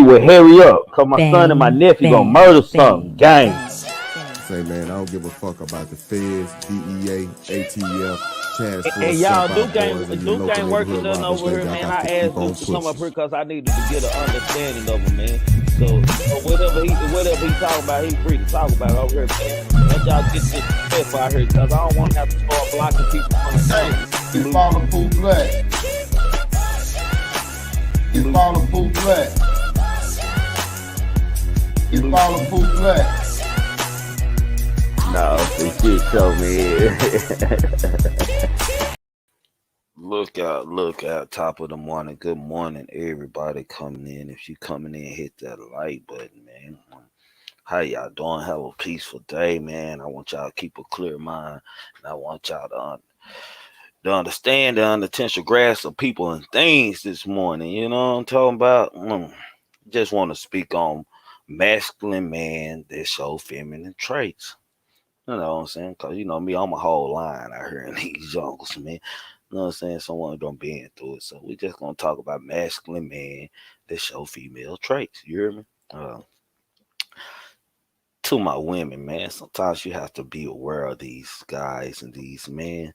you would hurry up, cause my son and my nephew gonna murder something. Gang. Say, man, I don't give a fuck about the feds, DEA, ATF, task And force, y'all, step out Duke boys, and your local ain't working neighborhood nothing robbers, over here, baby. I man. got I to keep asked on Duke to come up pushing. here because I needed to get an understanding of him, man. So whatever he talking about, he free to talk about it over here, man. Let y'all get this stuff out here, because I don't want to have to start blocking people from the same. It's all the food black. It's all the food black. It's all the food black. No, this shit show me. Look out, top of the morning. Good morning, everybody coming in. If you coming in, hit that like button, man. How y'all doing? Have a peaceful day, man. I want y'all to keep a clear mind. And I want y'all to understand the unintentional grasp of people and things this morning. You know what I'm talking about? Just want to speak on masculine man that show feminine traits. You know what I'm saying? Because, you know, me, I'm a whole line out here in these jungles, man. You know what I'm saying? Someone don't be into it. So we just going to talk about masculine men that show female traits. You hear me? To my women, man, sometimes you have to be aware of these guys and these men.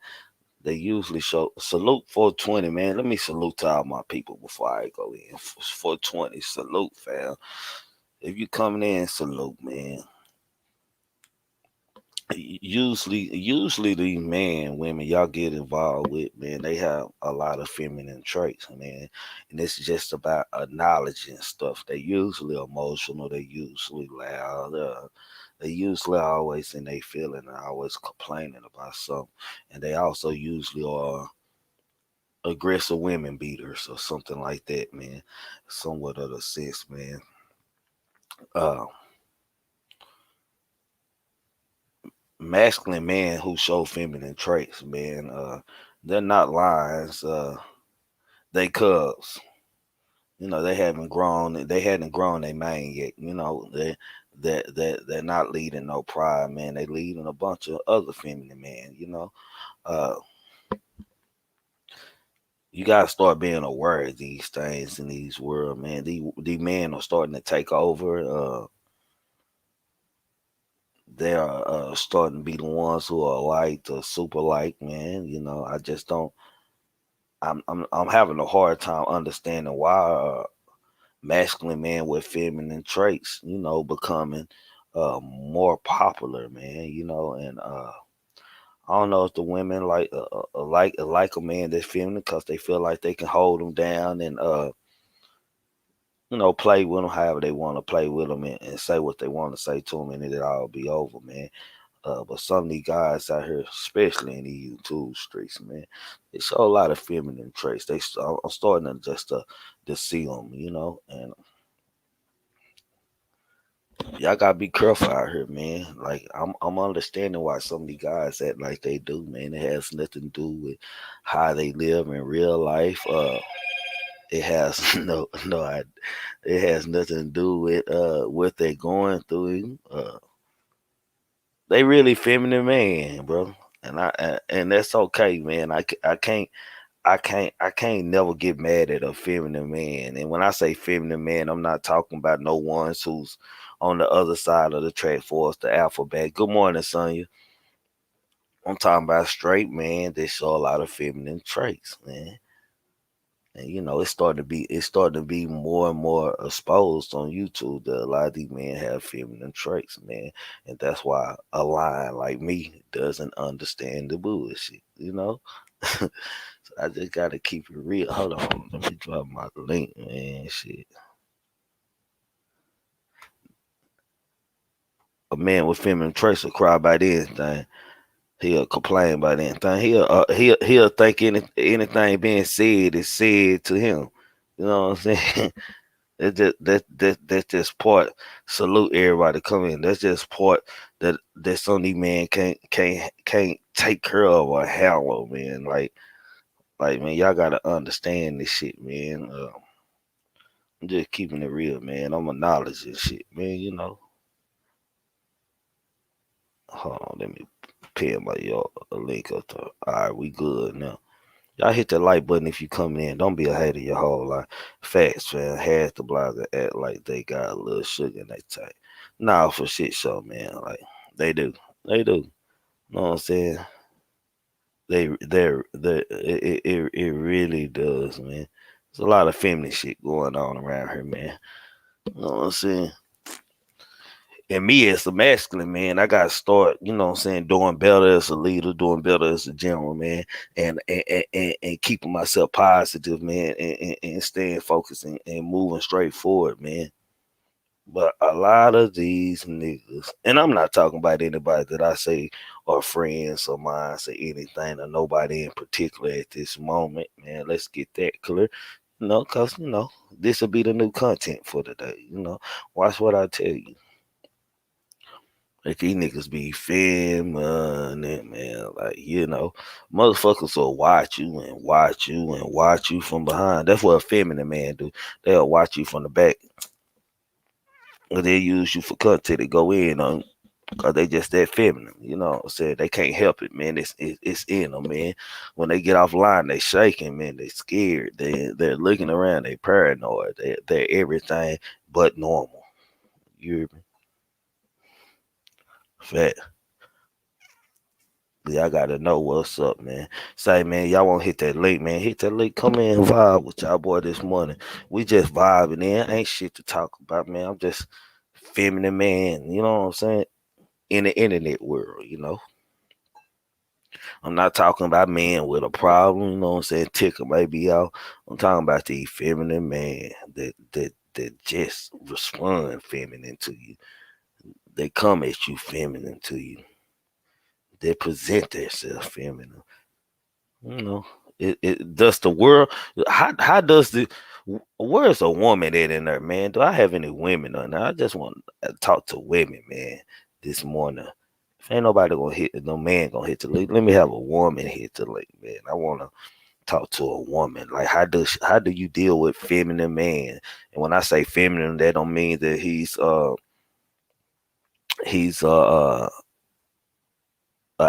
They usually show salute 420, man. Let me salute to all my people before I go in. 420, salute, fam. If you coming in, salute, man. Usually these men, women, y'all get involved with, man, they have a lot of feminine traits, man. And it's just about acknowledging stuff. They usually emotional, they usually loud, they usually always in their feeling and always complaining about something. And they also usually are aggressive women beaters or something like that, man. Somewhat of a sense, man. Uh Masculine men who show feminine traits, man, they're not lions, they cubs. You know, they hadn't grown their man yet. You know, they're not leading no pride, man. They leading a bunch of other feminine men, you know. Uh you gotta start being aware of these things in these world, man. These men are starting to take over. They are starting to be the ones who are like the super like, man. You know, I just don't. I'm having a hard time understanding why masculine men with feminine traits, you know, becoming more popular, man. You know, and I don't know if the women like a man that's feminine because they feel like they can hold them down and you know, play with them however they want to play with them and say what they want to say to them, and it'll all be over, man. But some of these guys out here, especially in the YouTube streets, man, they show a lot of feminine traits. I'm starting to see them, you know, and y'all gotta be careful out here, man. Like I'm understanding why some of these guys act like they do, man. It has nothing to do with how they live in real life. It has it has nothing to do with what they're going through. They really feminine man, bro, and that's okay, man. I can't never get mad at a feminine man. And when I say feminine man, I'm not talking about no ones who's on the other side of the track for us, the alphabet. Good morning, Sonya. I'm talking about straight man. They show a lot of feminine traits, man. And you know, it's starting to be more and more exposed on YouTube that a lot of these men have feminine traits, man. And that's why a lion like me doesn't understand the bullshit, you know? So I just gotta keep it real. Hold on, let me drop my link, man. Shit. A man with feminine traits will cry about anything. He'll complain about anything. He'll think anything being said is said to him. You know what I'm saying? That's just part. Salute everybody come in. That's just part that some of these men can't take care of or handle, man. Like man, y'all gotta understand this shit, man. I'm just keeping it real, man. I'm acknowledging shit, man. You know. Hold on, let me pin my y'all a link up to. All right, we good now. Y'all hit the like button if you coming in. Don't be a hater your whole life. Facts, man. Has the blogger act like they got a little sugar in their tank. Nah, for shit show, man. Like they do. They do. Know what I'm saying? It really does, man. There's a lot of feminine shit going on around here, man. Know what I'm saying? And me as a masculine man, I gotta start, you know what I'm saying, doing better as a leader, doing better as a general, man, and keeping myself positive, man, and staying focused and moving straight forward, man. But a lot of these niggas, and I'm not talking about anybody that I say are friends or mine, say anything or nobody in particular at this moment, man. Let's get that clear. Cause this will be the new content for today. Watch what I tell you. Like these niggas be feminine, man. Like, motherfuckers will watch you and watch you and watch you from behind. That's what a feminine man do. They'll watch you from the back. Or they use you for content to go in on because they just that feminine. You know what I'm saying? They can't help it, man. It's in them, man. When they get offline, they shaking, man. They scared. They're looking around. They paranoid. They're everything but normal. You hear me? Fat. Y'all gotta know what's up, man. Say, man, y'all want to hit that link, man. Hit that link. Come in and vibe with y'all boy this morning. We just vibing in. Ain't shit to talk about, man. I'm just feminine man. You know what I'm saying? In the internet world. I'm not talking about men with a problem. You know what I'm saying? Ticker maybe out. I'm talking about the feminine man that just respond feminine to you. They come at you feminine to you. They present themselves feminine. You know, it does the world. How does the where's a woman at in there, man? Do I have any women on there? I just want to talk to women, man, this morning. If ain't nobody gonna hit, no man gonna hit the link. Let me have a woman hit the link, man. I want to talk to a woman. Like how do you deal with feminine man? And when I say feminine, that don't mean that he's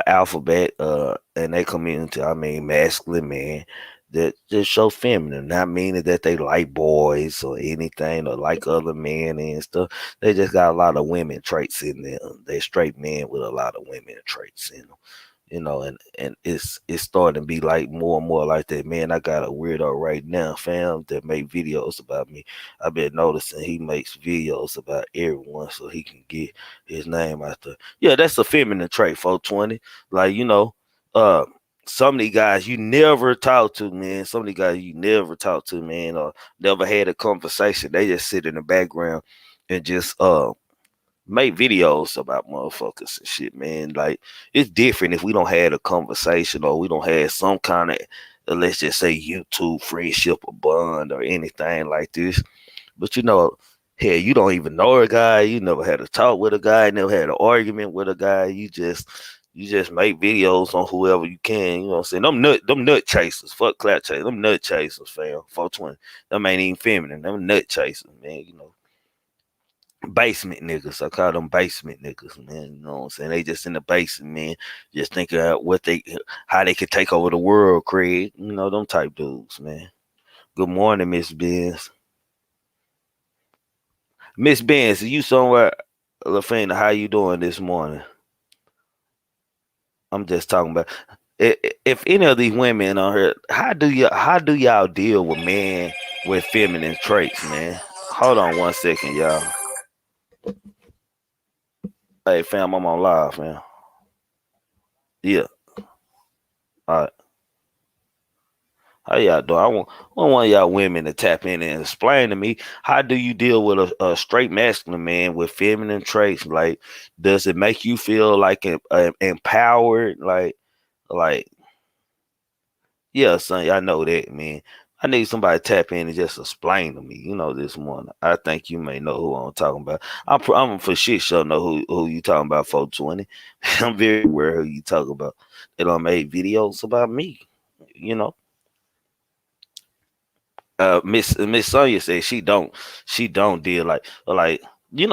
alphabet in their community. I mean masculine man that just show feminine, not meaning that they like boys or anything or like other men and stuff. They just got a lot of women traits in them. They straight men with a lot of women traits in them. And it's starting to be like more and more like that. Man, I got a weirdo right now, fam, that make videos about me. I've been noticing he makes videos about everyone so he can get his name out there. Yeah, that's a feminine trait, 420. Like, uh some of these guys you never talk to, man. Some of these guys you never talk to, man, or never had a conversation. They just sit in the background and just make videos about motherfuckers and shit, man. Like it's different if we don't have a conversation or we don't have some kind of let's just say YouTube friendship or bond or anything like this. But hell, you don't even know a guy. You never had a talk with a guy. Never had an argument with a guy. You just make videos on whoever you can. You know what I'm saying? Them nut chasers. Fuck clout chasers. Them nut chasers, fam. 420. Them ain't even feminine. Them nut chasers, man. Basement niggas. I call them basement niggas, man. You know what I'm saying? They just in the basement, man. Just thinking about how they could take over the world, Craig. Them type dudes, man. Good morning, Miss Benz. Miss Benz, are you somewhere? LaFina, how you doing this morning? I'm just talking about if any of these women on here, how do y'all deal with men with feminine traits, man? Hold on 1 second, y'all. Hey fam, I'm on live, fam. Yeah. All right. How y'all doing? I want one of y'all women to tap in and explain to me how do you deal with a straight masculine man with feminine traits? Like, does it make you feel like empowered? Like, yeah, son, I know that, man. I need somebody to tap in and just explain to me, this morning. I think you may know who I'm talking about. I'm for shit sure know who you talking about, 420. I'm very aware who you talking about. They don't make videos about me, you know. Miss Sonya said she don't deal like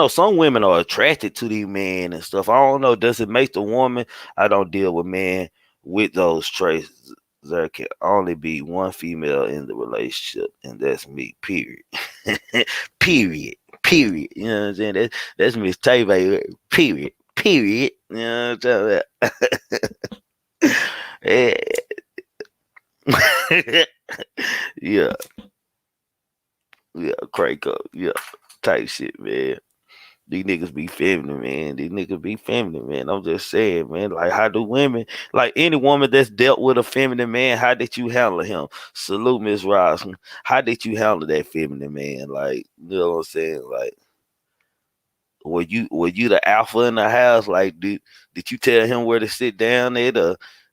some women are attracted to these men and stuff. I don't know. Does it make the woman? I don't deal with men with those traits. there can only be one female in the relationship, and that's me. Period. Period. Period. You know what I'm saying? That's Miss Tay. Period. Period. You know what I'm saying? Yeah, yeah, crank up, yeah, type shit, man. These niggas be feminine, man. These niggas be feminine, man. I'm just saying, man. Like, how do women, like any woman that's dealt with a feminine man, how did you handle him? Salute, Miss Ross. How did you handle that feminine man? Like, you know what I'm saying? Like, were you the alpha in the house? Like, did you tell him where to sit down at,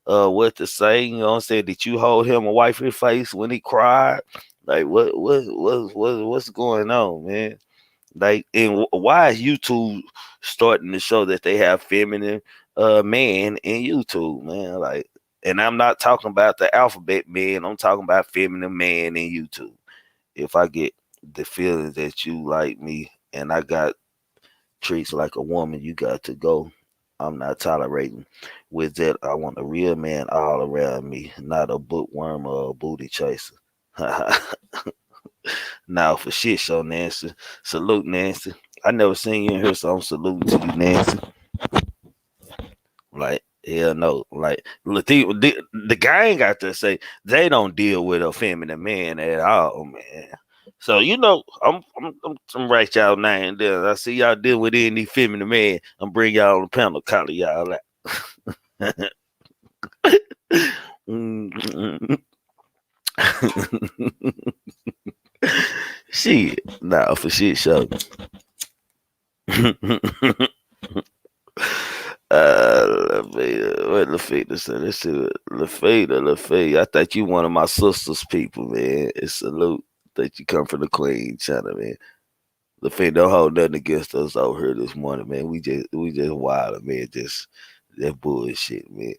or what to say? You know what I'm saying? Did you hold him and wipe his face when he cried? Like, what's going on, man? Like, and why is YouTube starting to show that they have feminine man in YouTube, man? Like, and I'm not talking about the alphabet man. I'm talking about feminine man in YouTube. If I get the feeling that you like me and I got treats like a woman, you got to go. I'm not tolerating. With that, I want a real man all around me, not a bookworm or a booty chaser. Now for shit show, Nancy. Salute, Nancy. I never seen you in here, so I'm saluting to you, Nancy. Like, hell no. Like, look, the gang got to say they don't deal with a feminine man at all, man. So I'm right y'all name there. I see y'all deal with any feminine man. I'm bring y'all on the panel, call y'all out. Shit, nah, for shit show. What Lafita said? Let's see what Lafita. I thought you one of my sister's people, man. It's salute that you come from the Queen China, man. Lafita, don't hold nothing against us over here this morning, man. We just wild, man. Just that bullshit, man.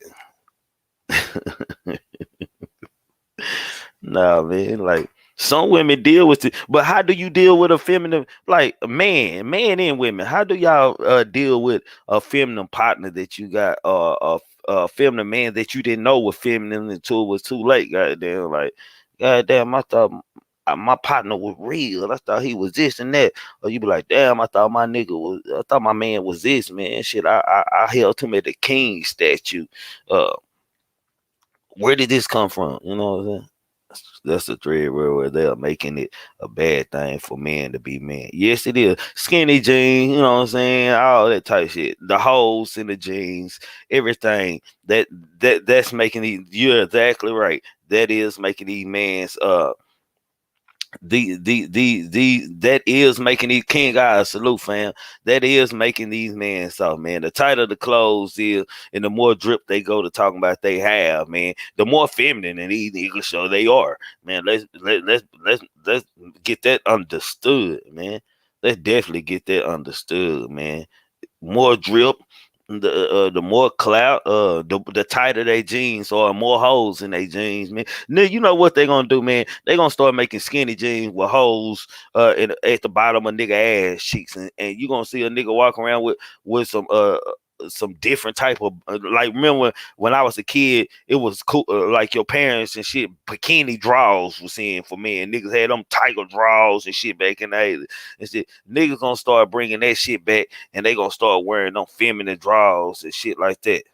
Nah, man. Like, some women deal with it, but how do you deal with a feminine, like a man and women? How do y'all deal with a feminine partner that you got, a feminine man that you didn't know was feminine until it was too late? Goddamn, like, goddamn, I thought my partner was real. I thought he was this and that. Or you be like, damn, I thought my man was this, man. Shit, I held him at the king statue. Uh, where did this come from? You know what I'm saying? That's the thread where they're making it a bad thing for men to be men. Yes, it is. Skinny jeans, you know what I'm saying? All that type of shit. The holes in the jeans, everything. That's making these, you're exactly right. That is making these men's the that is making these king guys, salute, fam. That is making these men so, man. The tighter the clothes is, and the more drip they go to talking about they have, man, the more feminine and these niggas show they are, man. Let's get that understood, man. Let's definitely get that understood, man. More drip, the more clout, the tighter they jeans or more holes in their jeans, man. Now, you know what they gonna do, man? They gonna start making skinny jeans with holes at the bottom of nigga ass cheeks, and you gonna see a nigga walk around with some different type of like, remember when I was a kid, it was cool, like your parents and shit, bikini draws was in for men. Niggas had them tiger draws and shit back in the 80s and shit. Niggas gonna start bringing that shit back, and they gonna start wearing them feminine draws and shit like that.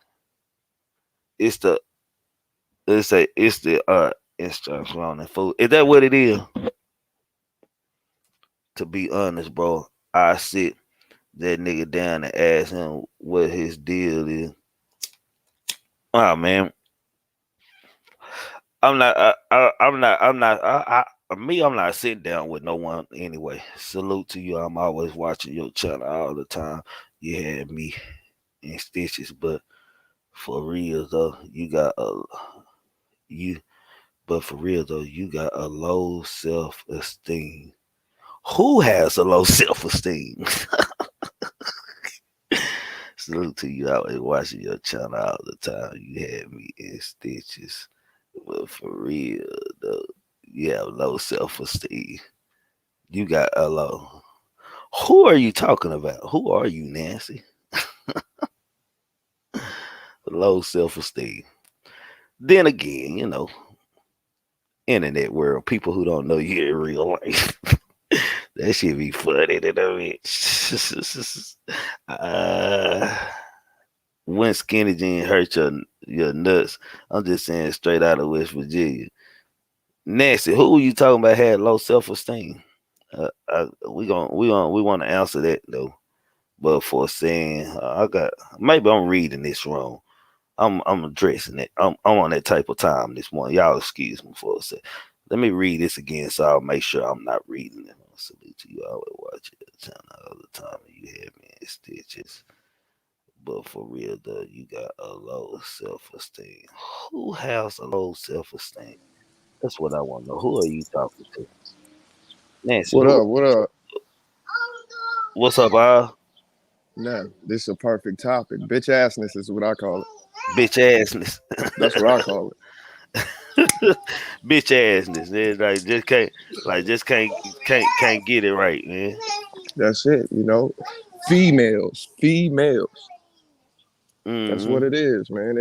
It's the it's the instruction on the food. Is that what it is? To be honest, bro, I sit that nigga down and ask him what his deal is. Oh man, I'm not. I'm not. I'm not. Me, I'm not sitting down with no one anyway. Salute to you. I'm always watching your channel all the time. You had me in stitches, but for real though, you got a you. But for real though, you got a low self esteem. Who has a low self esteem? Salute to you. I was watching your channel all the time. You had me in stitches. But for real though, you have low self esteem. You got a low. Who are you talking about? Who are you, Nancy? Low self esteem. Then again, internet world, people who don't know you in real life, that shit be funny to know it. uh, when skinny jean hurt your nuts, I'm just saying straight out of West Virginia. Nancy, who you talking about had low self esteem? We want to answer that though. But for saying I got maybe I'm reading this wrong. I'm addressing it. I'm on that type of time this morning. Y'all excuse me for a sec. Let me read this again so I'll make sure I'm not reading it. Salute to you. I always watch it channel all the time. You have me in stitches. But for real though, you got a low self esteem. Who has a low self esteem? That's what I want to know. Who are you talking to? Nancy, What who up? What up? what's up, Al? Nah, this is a perfect topic. Bitch assness is what I call it. Bitch assness. That's what I call it. Bitch assness. Man. Just can't get it right, man. That's it. Females. That's what Mm-hmm. it is, man.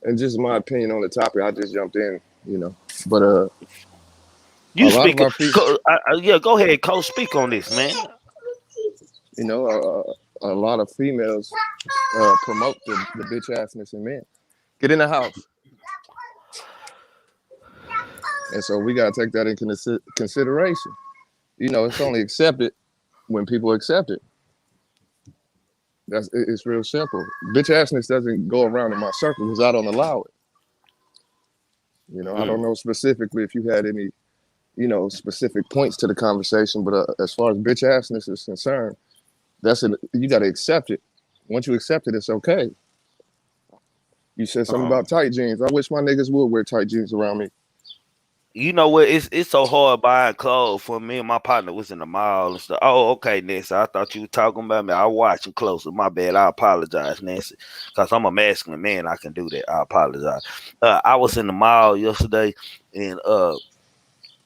And just my opinion on the topic, I just jumped in. But a You lot of speak. our people, Yeah, go ahead, Cole. Speak on this, man. a lot of females promote the bitch assness in men. Get in the house. And so we gotta take that into consideration. It's only accepted when people accept it. It's real simple. Bitch assness doesn't go around in my circle because I don't allow it. I don't Mm. know specifically if you had any, specific points to the conversation, but as far as bitch assness is concerned, you got to accept it. Once you accept it, it's okay. You said something Um, about tight jeans. I wish my niggas would wear tight jeans around me. you know what? It's so hard buying clothes for me and my partner was in the mall and stuff. Oh, okay, Nancy. I thought you were talking about me. I was watching closer. My bad. I apologize, Nancy. Because I'm a masculine man. I can do that. I apologize. I was in the mall yesterday and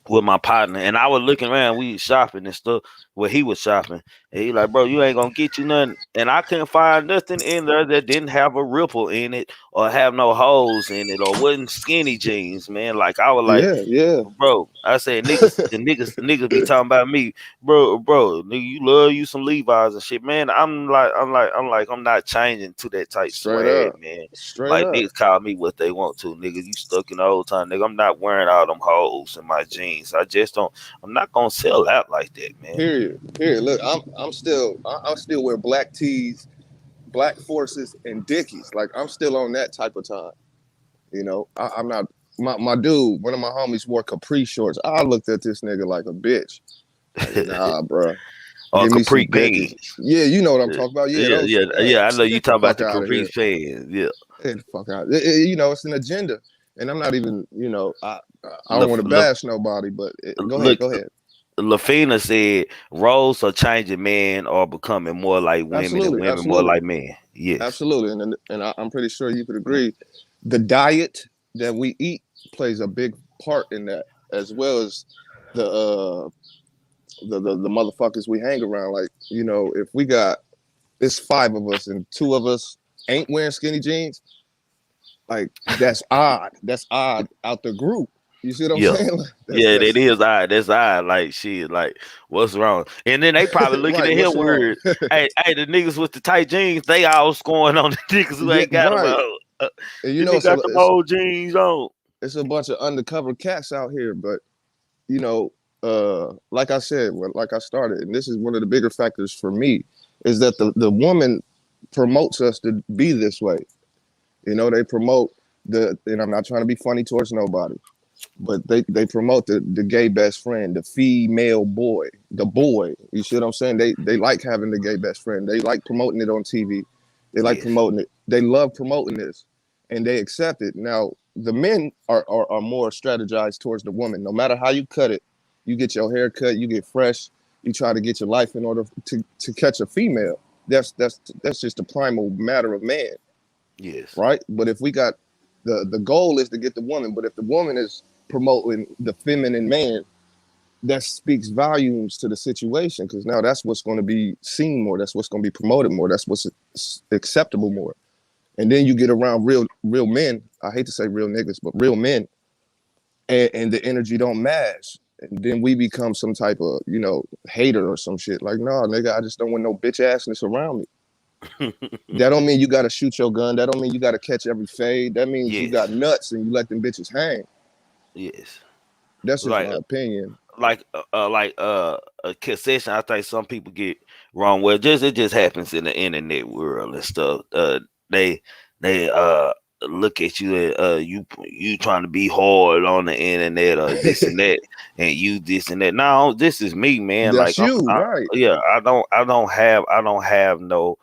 with my partner, and I was looking around. We was shopping and stuff. Where he was shopping, and he like, bro, you ain't gonna get you nothing. And I couldn't find nothing in there that didn't have a ripple in it, or have no holes in it, or wasn't skinny jeans, man. Like I was like, Yeah, yeah. bro, I said the niggas be talking about me, bro, nigga, you love you some Levi's and shit, man. I'm not changing to that type Straight swag, up. man. Straight Like up. niggas call me what they want to, nigga. You stuck in the old time, nigga. I'm not wearing all them holes in my jeans. I just don't. I'm not gonna sell out like that, man. Period. Period. Look, I still wear black tees, black forces, and Dickies. Like I'm still on that type of time. I'm not. My dude, one of my homies wore capri shorts. I looked at this nigga like a bitch. Like, nah, bro. Or Give me some capri Dickies. pants. Yeah, you know what I'm Yeah, talking about. Yeah, yeah, those. yeah, Man, yeah. I know you get the talking about fuck the out of capri here. fans. Yeah. Get the fuck out. It's an agenda, and I'm not even. I don't Look, want to bash nobody, but go ahead. look, Go ahead. Lafina said roles are changing, men are becoming more like women and Absolutely. women more Absolutely. like men. Yes. Absolutely, and I'm pretty sure you could agree. The diet that we eat plays a big part in that, as well as the the motherfuckers we hang around. Like if we got it's five of us and two of us ain't wearing skinny jeans, like that's odd. That's odd out the group. You see what I'm Yeah. saying? Like, Yeah, that that's is odd. That's odd. Like shit. Like what's wrong? And then they probably looking right. at him What's wrong? weird. Hey, the niggas with the tight jeans, they all scoring on the niggas who Yeah, ain't got them right. on. And This nigga got them old jeans on. it's a bunch of undercover cats out here, but like I said, like I started, and this is one of the bigger factors for me, is that the woman promotes us to be this way. They promote and I'm not trying to be funny towards nobody, but they promote the gay best friend, the female boy, the boy. You see what I'm saying? They like having the gay best friend. They like promoting it on TV. They like Yes. promoting it. They love promoting this, and they accept it. Now the men are more strategized towards the woman. No matter how you cut it, you get your hair cut, you get fresh, you try to get your life in order to catch a female. That's just the primal matter of man, Yes. right? But if we got the goal is to get the woman, but if the woman is promoting the feminine man, that speaks volumes to the situation because now that's what's going to be seen more. That's what's going to be promoted more. That's what's acceptable more. And then you get around real men. I hate to say real niggas, but real men, and the energy don't match. And then we become some type of, hater or some shit. Like, no, nigga, I just don't want no bitch assness around me. That don't mean you gotta shoot your gun. That don't mean you gotta catch every fade. That means you got Yes, nuts and you let them bitches hang. yes. That's just Like my opinion. a concession. I think some people get wrong. Well, just it just happens in the internet world and stuff. They they look at you and you trying to be hard on the internet or this and that, and you this and that. No, this is me, man. That's Like you, right? yeah, I don't have no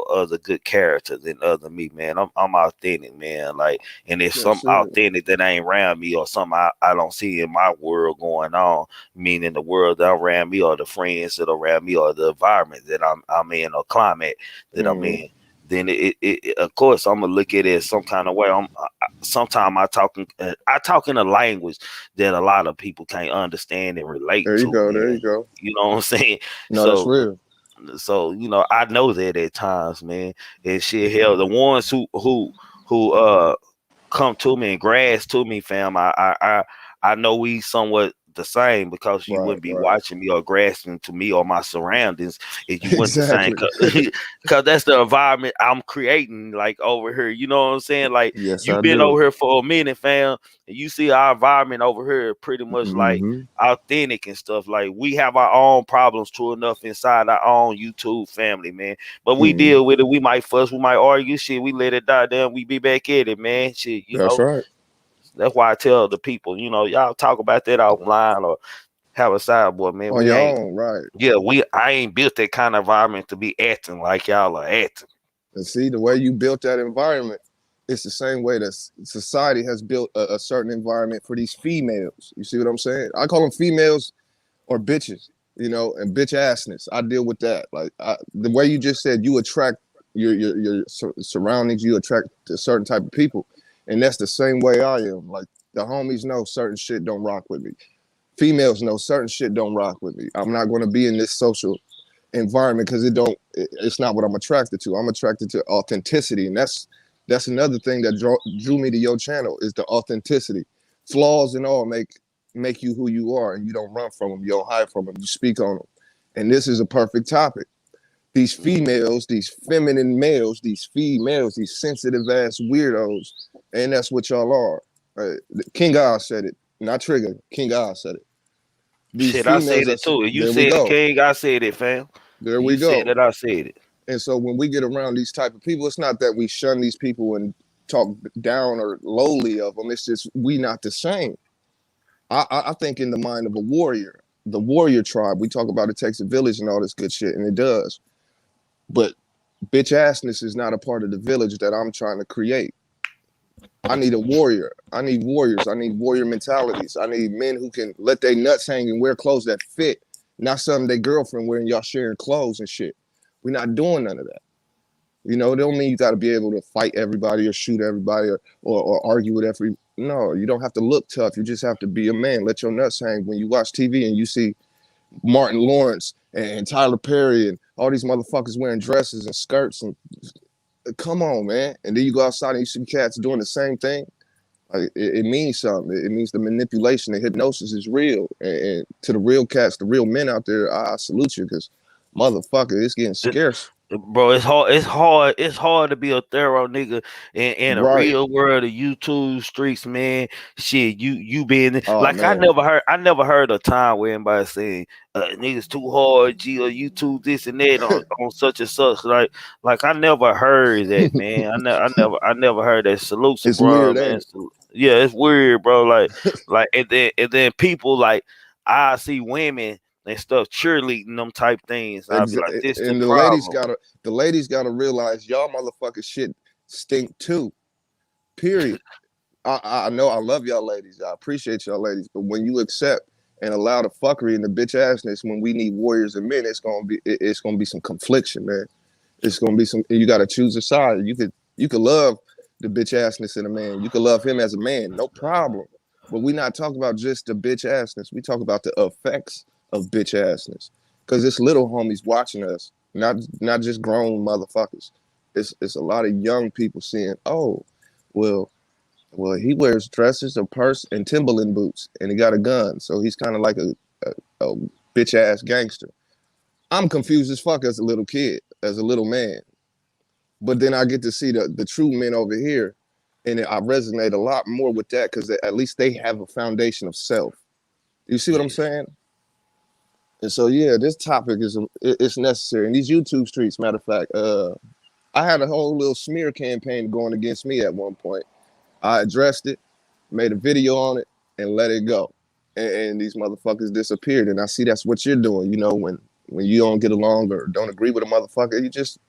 other good character than other me, man. I'm authentic, man. Like, and if some That's it. authentic that ain't around me or something I don't see in my world going on, meaning the world that around me or the friends that are around me or the environment that I'm in or climate that I'm Mm-hmm. in, then of course I'm gonna look at it some kind of way. Sometimes I talk in a language that a lot of people can't understand and relate There you to, go. There you man. go. You know what I'm saying? No, that's So real. I know that at times, man. And shit, hell, the ones who come to me and grass to me, fam. I know we somewhat the same because you Right, wouldn't be right. watching me or grasping to me or my surroundings if you weren't the same. Exactly. Because that's the environment I'm creating, like over here. You know what I'm saying? Like Yes, you've I been do. over here for a minute, fam, and you see our environment over here pretty much like Mm-hmm. authentic and stuff. Like we have our own problems true enough inside our own YouTube family, man. But we Mm-hmm. deal with it. We might fuss, we might argue, shit. We let it die. Then we be back at it, man. Shit, That's right. that's why I tell the people, y'all talk about that offline or have a sideboard, man. On We your ain't. own, right. Yeah, I ain't built that kind of environment to be acting like y'all are acting. And see, the way you built that environment, it's the same way that society has built a certain environment for these females. You see what I'm saying? I call them females or bitches, and bitch assness. I deal with that. Like the way you just said, you attract your surroundings, you attract a certain type of people, and that's the same way I am. Like the homies know certain shit don't rock with me. Females know certain shit don't rock with me. I'm not going to be in this social environment because it's not what I'm attracted to. I'm attracted to authenticity, and that's another thing that drew me to your channel is the authenticity. Flaws and all make you who you are, and you don't run from them, you don't hide from them, you speak on them. And this is a perfect topic. These females, these feminine males, these females, these sensitive ass weirdos, and that's what y'all are. King God said it, not Trigger. King God said it. These Shit, I females said are. it too. You There we said it, go. King. I said it, fam. There You we said go. that. I said it. And so when we get around these type of people, it's not that we shun these people and talk down or lowly of them. It's just we not the same. I think in the mind of a warrior, the warrior tribe. We talk about it takes a village and all this good shit, and it does. But bitch assness is not a part of the village that I'm trying to create. I need a warrior. I need warriors. I need warrior mentalities. I need men who can let their nuts hang and wear clothes that fit, not something their girlfriend wearing. Y'all sharing clothes and shit. We're not doing none of that. It don't mean you got to be able to fight everybody or shoot everybody or argue with every. No, you don't have to look tough. You just have to be a man. Let your nuts hang. When you watch TV and you see Martin Lawrence and Tyler Perry and all these motherfuckers wearing dresses and skirts and come on, man. And then you go outside and you see cats doing the same thing. Like, it means something. It means the manipulation, the hypnosis is real. And to the real cats, the real men out there, I salute you because motherfucker, it's getting scarce. Bro, it's hard. It's hard. It's hard to be a thorough nigga in a Right. real world of YouTube streets, man. Shit, you been Oh like I man. never heard. I never heard a time where anybody saying niggas too hard, G or YouTube this and that on such and such. Like I never heard that, man. I never heard that. Salute, It's bro, weird, man. ain't it? Yeah, it's weird, bro. Like and then people like I see women and stuff cheerleading them type things. And I'll be like, this the And problem. the ladies gotta realize y'all motherfuckers shit stink too. Period. I know I love y'all ladies. I appreciate y'all ladies. But when you accept and allow the fuckery and the bitch assness when we need warriors and men, it's gonna be some confliction, man. It's gonna be some you gotta choose a side. You could love the bitch assness in a man. You could love him as a man, no problem. But we not talking about just the bitch assness. We talk about the effects of bitch assness. Cause it's little homies watching us, not just grown motherfuckers. It's a lot of young people seeing, oh, well, he wears dresses, a purse, and Timberland boots, and he got a gun, so he's kind of like a bitch ass gangster. I'm confused as fuck as a little kid, as a little man. But then I get to see the true men over here, and I resonate a lot more with that because at least they have a foundation of self. You see what I'm Yeah. saying? And so yeah, this topic is it's necessary. And these YouTube streets, matter of fact, I had a whole little smear campaign going against me at one point. I addressed it, made a video on it, and let it go. And these motherfuckers disappeared. And I see that's what you're doing. You know, when you don't get along or don't agree with a motherfucker, you just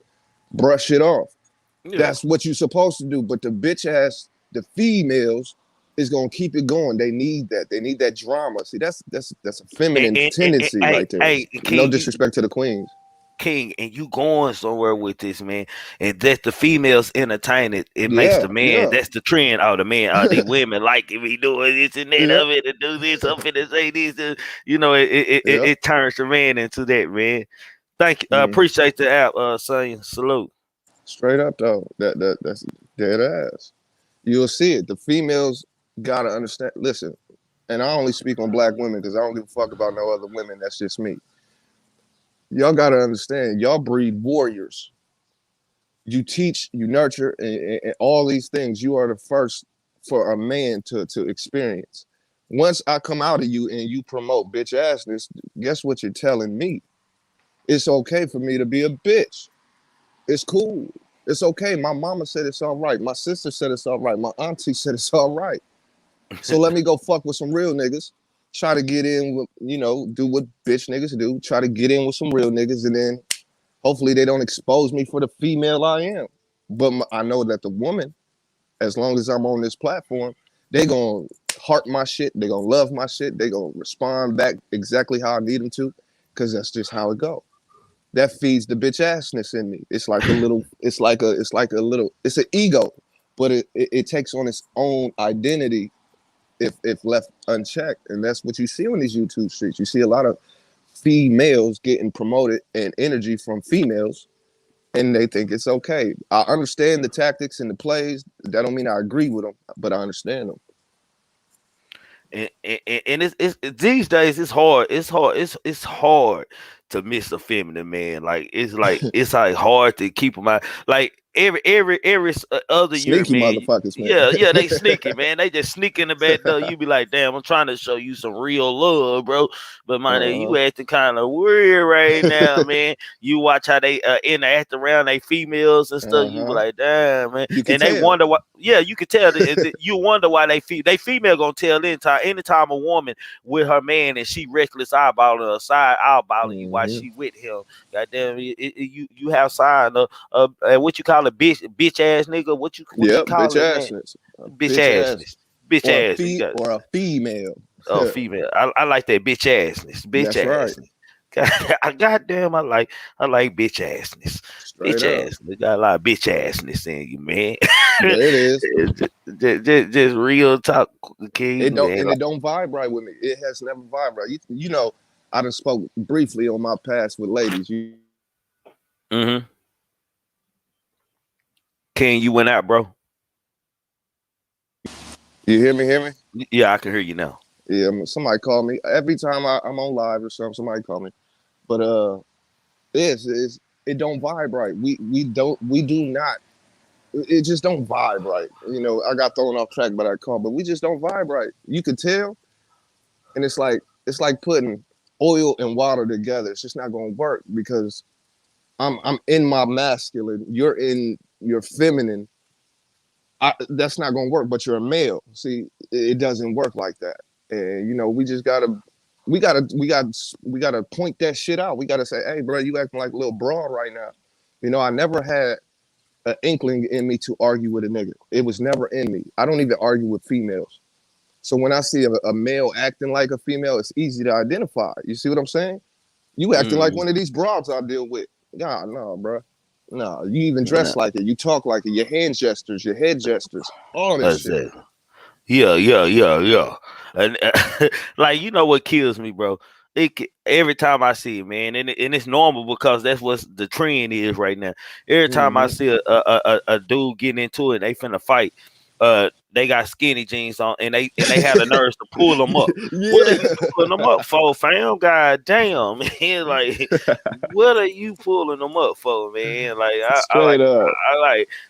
brush it off. Yeah. That's what you're supposed to do. But the bitch ass, the females, is gonna keep it going. They need that. They need that drama. See, that's a feminine And tendency right there. hey, No King, disrespect to the queens. and you going somewhere with this, man. And that the females entertain it. It makes Yeah, the man. yeah, That's the trend. Oh, the man. The women like if he doing this and that yep, of it and do this. I'm finna say this. You know, yep. it turns the man into that, man. Thank you. Mm-hmm. Appreciate the app, son. Salute. Straight up though, that's dead ass. You'll see it. The females gotta understand. Listen, and I only speak on black women because I don't give a fuck about no other women. That's just me. Y'all gotta understand. Y'all breed warriors. You teach, you nurture, and all these things. You are the first for a man to experience. Once I come out of you and you promote bitch assness, guess what you're telling me? It's okay for me to be a bitch. It's cool. It's okay. My mama said it's all right. My sister said it's all right. My auntie said it's all right. So let me go fuck with some real niggas. Try to get in with, do what bitch niggas do. Try to get in with some real niggas, and then hopefully they don't expose me for the female I am. But I know that the woman, as long as I'm on this platform, they gonna heart my shit. They gonna love my shit. They gonna respond back exactly how I need them to, because that's just how it go. That feeds the bitch assness in me. It's like a little. It's an ego, but it takes on its own identity if left unchecked, and that's what you see on these YouTube streets. You see a lot of females getting promoted and energy from females, and they think it's okay. I understand the tactics and the plays. That don't mean I agree with them, but I understand them. And it's these days it's hard. It's hard to miss a feminine man. Like it's like hard to keep them out. Like every other year, Sneaky man. motherfuckers, Yeah, man. they sneaky, man. They just sneak in the back door. You be like, damn, I'm trying to show you some real love, bro. But man, uh-huh. you acting kind of weird right now, man. You watch how they interact around they females and stuff. You be Uh-huh. like, damn, man. You can And they tell. wonder why. Yeah, you can tell. You wonder why they female gonna tell anytime a woman with her man and she reckless eyeballing her side eyeballing you while Mm-hmm. she with him. Goddamn, you have sign of what you call a bitch ass nigga. What you Yep, call bitch it, man? assness. Bitch Bitch ass. assness. Bitch Or a ass. You got or a female. female. I like that bitch assness. Bitch That's right. assness. Goddamn, I like bitch assness. Straight Bitch up. assness. Got a lot of bitch assness in you, man. There it is. just real talk, King, man. It don't vibe right with me. It has never vibe right. You know, I done spoke briefly on my past with ladies. Mm-hmm. King, you went out, bro. You hear me? Hear me? Yeah, I can hear you now. Yeah. Somebody call me every time I'm on live or something. Somebody call me. But it don't vibe right. We do not. It just don't vibe right. You know, I got thrown off track by that call, but we just don't vibe right. You could tell, and it's like putting oil and water together. It's just not going to work because I'm in my masculine. You're in your feminine. That's not going to work. But you're a male. See, it doesn't work like that. And we just gotta. We gotta point that shit out. We gotta say, hey, bro, you acting like a little broad right now. I never had an inkling in me to argue with a nigga. It was never in me. I don't even argue with females. So when I see a male acting like a female, it's easy to identify. You see what I'm saying? You acting like Mm, one of these broads I deal with. Nah, no, bro. No, you even nah, dress like it. You talk like it. Your hand gestures, your head gestures, all this that's shit. it. Yeah. And like you know what kills me, bro? every time I see it, man, and it's normal because that's what the trend is right now. Every time I Hmm. see a dude getting into it, they finna fight. They got skinny jeans on, and they had the nerves to pull them up. What are Yeah, you pulling them up for, fam? God damn, man! Like, what are you pulling them up for, man? Like, straight up. I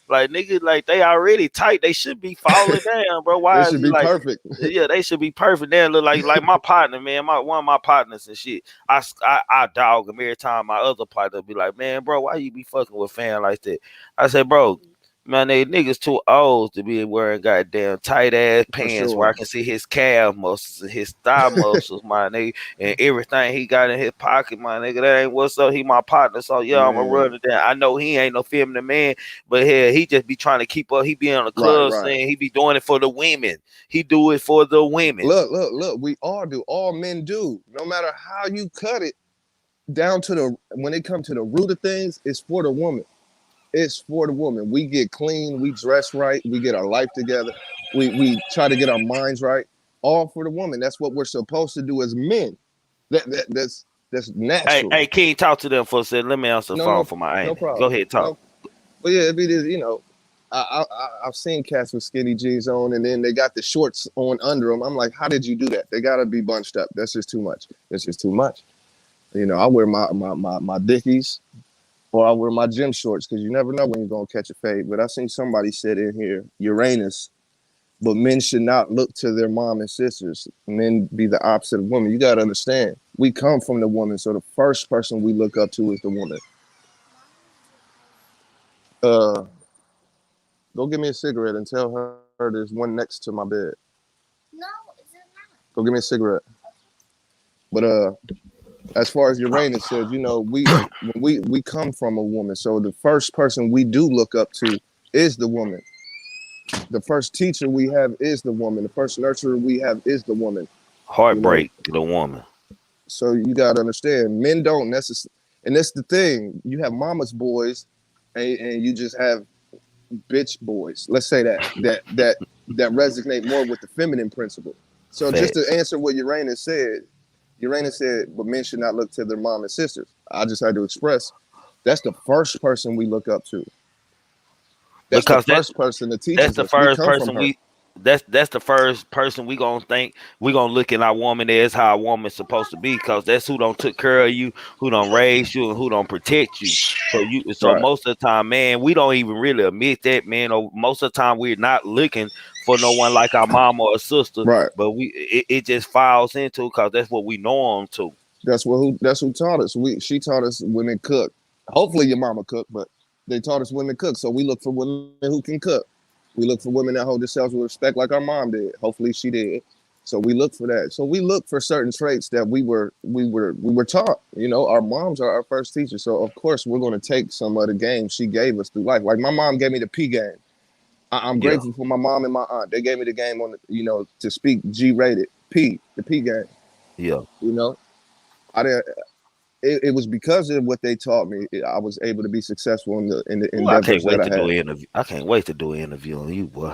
like niggas like they already tight. They should be falling down, bro. It Why is should it be like? perfect. Yeah, they should be perfect. They look like my partner, man. My one of my partners and shit. I dog him every time. My other partner be like, man, bro, why you be fucking with fan like that? I said, bro, man, they niggas too old to be wearing goddamn tight ass For pants where I sure. can see his calf muscles and his thigh muscles, my nigga, and everything he got in his pocket, my nigga. That ain't what's up. He my partner, so yeah, I'ma run Man, it down. I know he ain't no feminine man, but hell, he just be trying to keep up. He be on the right, club right. saying he be doing it for the women. He do it for the women. Look. We all do. All men do. No matter how you cut it, down to the when it comes to the root of things, it's for the woman. It's for the woman. We get clean, we dress right, we get our life together, we try to get our minds right. All for the woman. That's what we're supposed to do as men. That's natural. Hey, King, talk to them for a second. Let me answer the No, phone no, for my no auntie. Go problem. ahead, talk. No, but yeah, it is. I've seen cats with skinny jeans on, and then they got the shorts on under them. I'm like, how did you do that? They gotta be bunched up. That's just too much. That's just too much. I wear my Dickies or I wear my gym shorts because you never know when you're gonna catch a fade. But I seen somebody said in here, Uranus, but men should not look to their mom and sisters. Men be the opposite of women. You gotta understand, we come from the woman, so the first person we look up to is the woman. Uh, Go get me a cigarette and tell her there's one next to my bed. Go get me a cigarette. But as far as Uranus says, we come from a woman, so the first person we do look up to is the woman. The first teacher we have is the woman. The first nurturer we have is the woman. You know, Heartbreak, the woman. so you gotta understand, men don't necessarily, and that's the thing. You have mama's boys, and you just have bitch boys. Let's say that resonate more with the feminine principle. So just to Facts. answer what Uranus said, but men should not look to their mom and sisters. I just had to express that's the first person we look up to. That's the Because first person that that's teaches the us. We first come from person her. that's the first person we gonna think we gonna look at our woman as how a woman's supposed to be, because that's who don't took care of you, who don't raise you, and who don't protect you. So Right, most of the time, man, we don't even really admit that, man. Or most of the time we're not looking for no one like our mom or a sister, right. but it just files into because that's what we know them to. That's who taught us. She taught us women cook. Hopefully your mama cook, but they taught us women cook. So we look for women who can cook. We look for women that hold themselves with respect like our mom did. Hopefully she did. So we look for that. So we look for certain traits that we were taught. Our moms are our first teachers. So of course we're going to take some of the game she gave us through life. Like my mom gave me the P game. I'm Yeah, grateful for my mom and my aunt. They gave me the game to speak G-rated the P game. yeah. You know, I didn't. It was because of what they taught me. I was able to be successful in the Ooh, I can't endeavors that wait I to do had. an interview. I can't wait to do an interview on you, boy.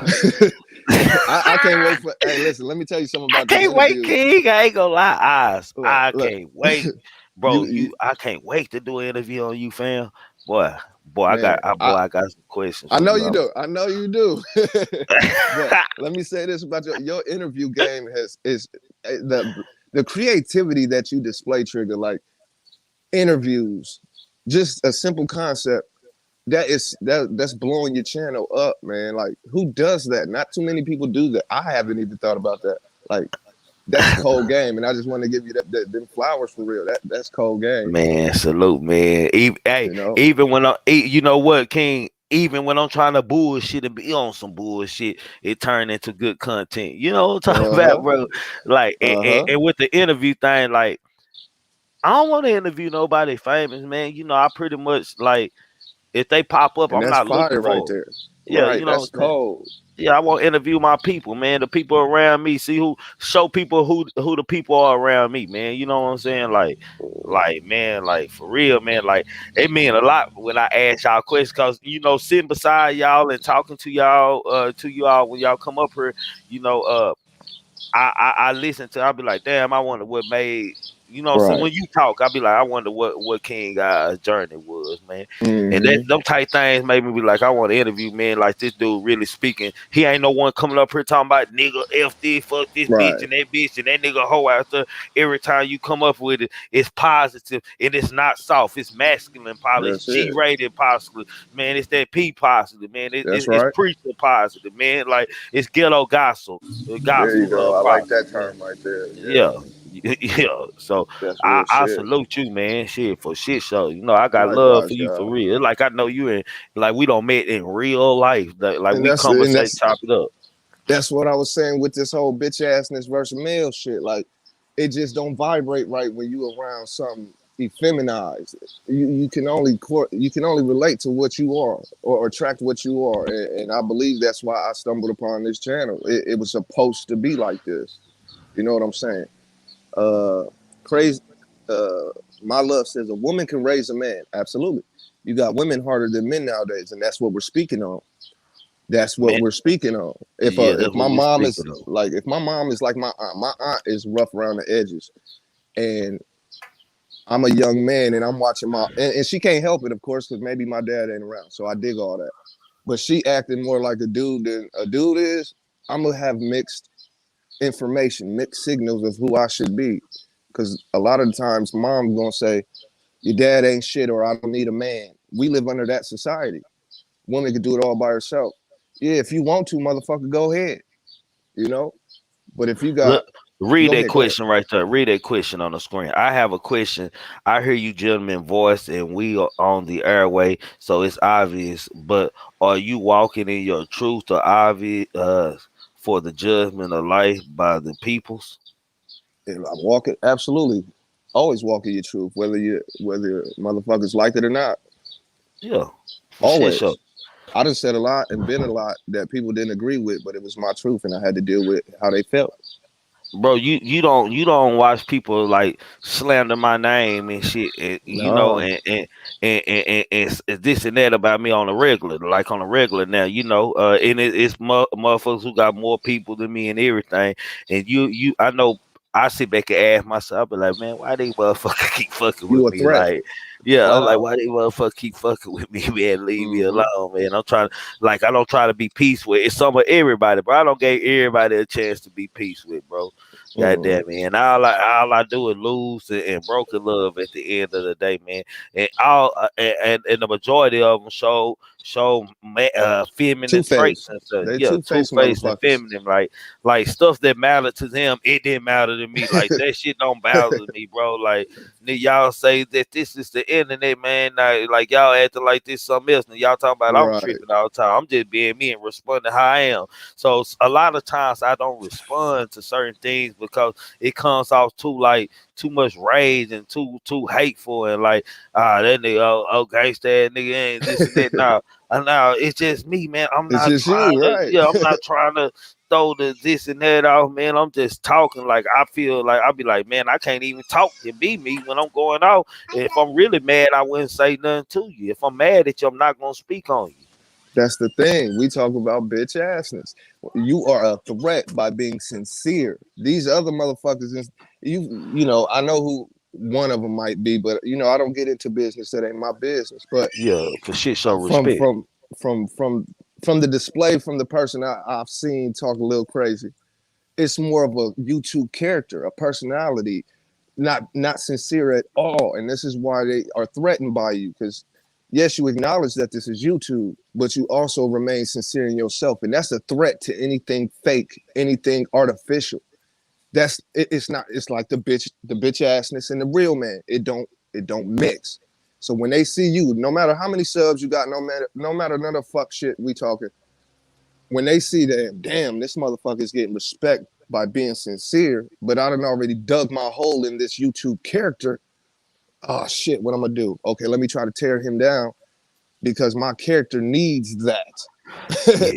I can't wait for. Hey, listen. Let me tell you something I about these can't wait, interviews. King. I ain't gonna lie, eyes. Look, I look. can't wait, You, bro. you I can't wait to do an interview on you, fam. Boy, man. I got some questions I for know you. you do. I know you do. But let me say this about your interview game has is the creativity that you display, Trigger. Like interviews, just a simple concept that's blowing your channel up, man. Like who does that? Not too many people do that. I haven't even thought about that. Like that's cold game, and I just want to give you them flowers for real. That's cold game. Man, salute, man. Even, hey, You know. even when you know what, King. Even when I'm trying to bullshit and be on some bullshit, it turned into good content. You know what I'm talking Uh about, huh. bro? Like, Uh huh. and with the interview thing, like, I don't want to interview nobody famous, man. I pretty much like if they pop up, And I'm that's not looking fire right for 'em. there. Yeah, Right. you know That's what I'm saying? cold. Yeah, I want to interview my people, man. The people around me. Show people who the people are around me, man. You know what I'm saying? Like, man, like for real, man. Like, it mean a lot when I ask y'all questions, cause sitting beside y'all and talking to y'all when y'all come up here, you know, I listen to. I'll be like, damn, I wonder what made You know what I'm saying? Right. When you talk, I be like, I wonder what King Guy's journey was, man. And that Hmm. them type things made me be like, I want to interview, man, like this dude really speaking. He ain't no one coming up here talking about nigga, F this, fuck this Right. bitch and that nigga hoe out there. Every time you come up with it, it's positive and it's not soft. It's masculine, probably. It's That's it. G-rated, possibly. Man, it's that P positive, man. That's It's right. preacher positive, man. Like it's ghetto gospel, There you gospel go. I like positive, that man. term right there. Yeah. Yeah. Yeah, so That's I, real I shit. salute you, man. Shit for shit show. You know, I got love for Likewise, you for God. real. It's like I know you in like we don't met in real life. Like And we that's and conversate, that's chop it up. that's what I was saying with this whole bitch assness versus male shit. Like, it just don't vibrate right when you around something effeminized. You can only relate to what you are or attract what you are, and I believe that's why I stumbled upon this channel. It was supposed to be like this. You know what I'm saying? Uh, crazy. Uh, my love says a woman can raise a man. Absolutely. You got women harder than men nowadays, and that's what we're speaking on. That's what Man, we're speaking on. yeah, If that's my what we mom is speaking of. like if my mom is like my aunt is rough around the edges, and I'm a young man and I'm watching and she can't help it, of course, because maybe my dad ain't around, so I dig all that. But she acting more like a dude than a dude is. I'm gonna have mixed information, mixed signals of who I should be, because a lot of the times mom's gonna say your dad ain't shit or I don't need a man. We live under that society. Woman could do it all by herself. Yeah, if you want to, motherfucker, go ahead. You know. But if you got, Look, read go that ahead, go ahead. question right there. Read that question on the screen. I have a question. I hear you gentlemen voice and we are on the airway, so it's obvious. But are you walking in your truth or obvious for the judgment of life by the peoples? And I'm walking, absolutely, always walking your truth, whether motherfuckers like it or not. Yeah, for shit show. Always. I done said a lot and been a lot that people didn't agree with, but it was my truth, and I had to deal with how they felt. Bro, you don't watch people like slander my name and shit, and, you know, No, and this and that about me on a regular, like on a regular now, you know, and it's motherfuckers who got more people than me and everything, and I know. I sit back and ask myself, I be like, man, why they motherfucker keep fucking with you a me? threat, Like, yeah, I'm flat like, out. why they motherfucker keep fucking with me, man? Leave me Hmm. alone, man. I'm trying, like, I don't try to be peace with. It's some of everybody, bro. I don't give everybody a chance to be peace with, bro. God Hmm. damn it. And all I do is lose and broken love at the end of the day, man. And all and the majority of them show Two feminine traits face. and stuff. They Yeah, two two face faced and motherfuckers. feminine, like stuff that mattered to them, it didn't matter to me. Like that shit don't bother me, bro. Like y'all say that this is the internet, man. Like y'all acting like this something else. And y'all talking about I'm Right. tripping all the time. I'm just being me and responding how I am. So a lot of times I don't respond to certain things because it comes off too much rage and too hateful and like that nigga gangsta that nigga ain't this and that. Now it's just me, man. It's just you, right? I'm not trying to throw the this and that off, man. I'm just talking like I feel like I'll be like, man, I can't even talk and be me when I'm going out. If I'm really mad, I wouldn't say nothing to you. If I'm mad at you, I'm not gonna speak on you. That's the thing. We talk about bitch assness. You are a threat by being sincere. These other motherfuckers, you know, I know who one of them might be, but you know, I don't get into business that ain't my business. But Yeah, for shit show from respect. from from from from the display from the person I've seen talk a little crazy, it's more of a YouTube character, a personality, not sincere at all. And this is why they are threatened by you, because yes, you acknowledge that this is YouTube, but you also remain sincere in yourself, and that's a threat to anything fake, anything artificial. It's not. It's like the bitch assness and the real man. It don't mix. So when they see you, no matter how many subs you got, no matter none of fuck shit we talking, when they see that, damn, this motherfucker is getting respect by being sincere, but I done already dug my hole in this YouTube character. Oh shit, what I'm gonna do? Okay, let me try to tear him down because my character needs that. Yes,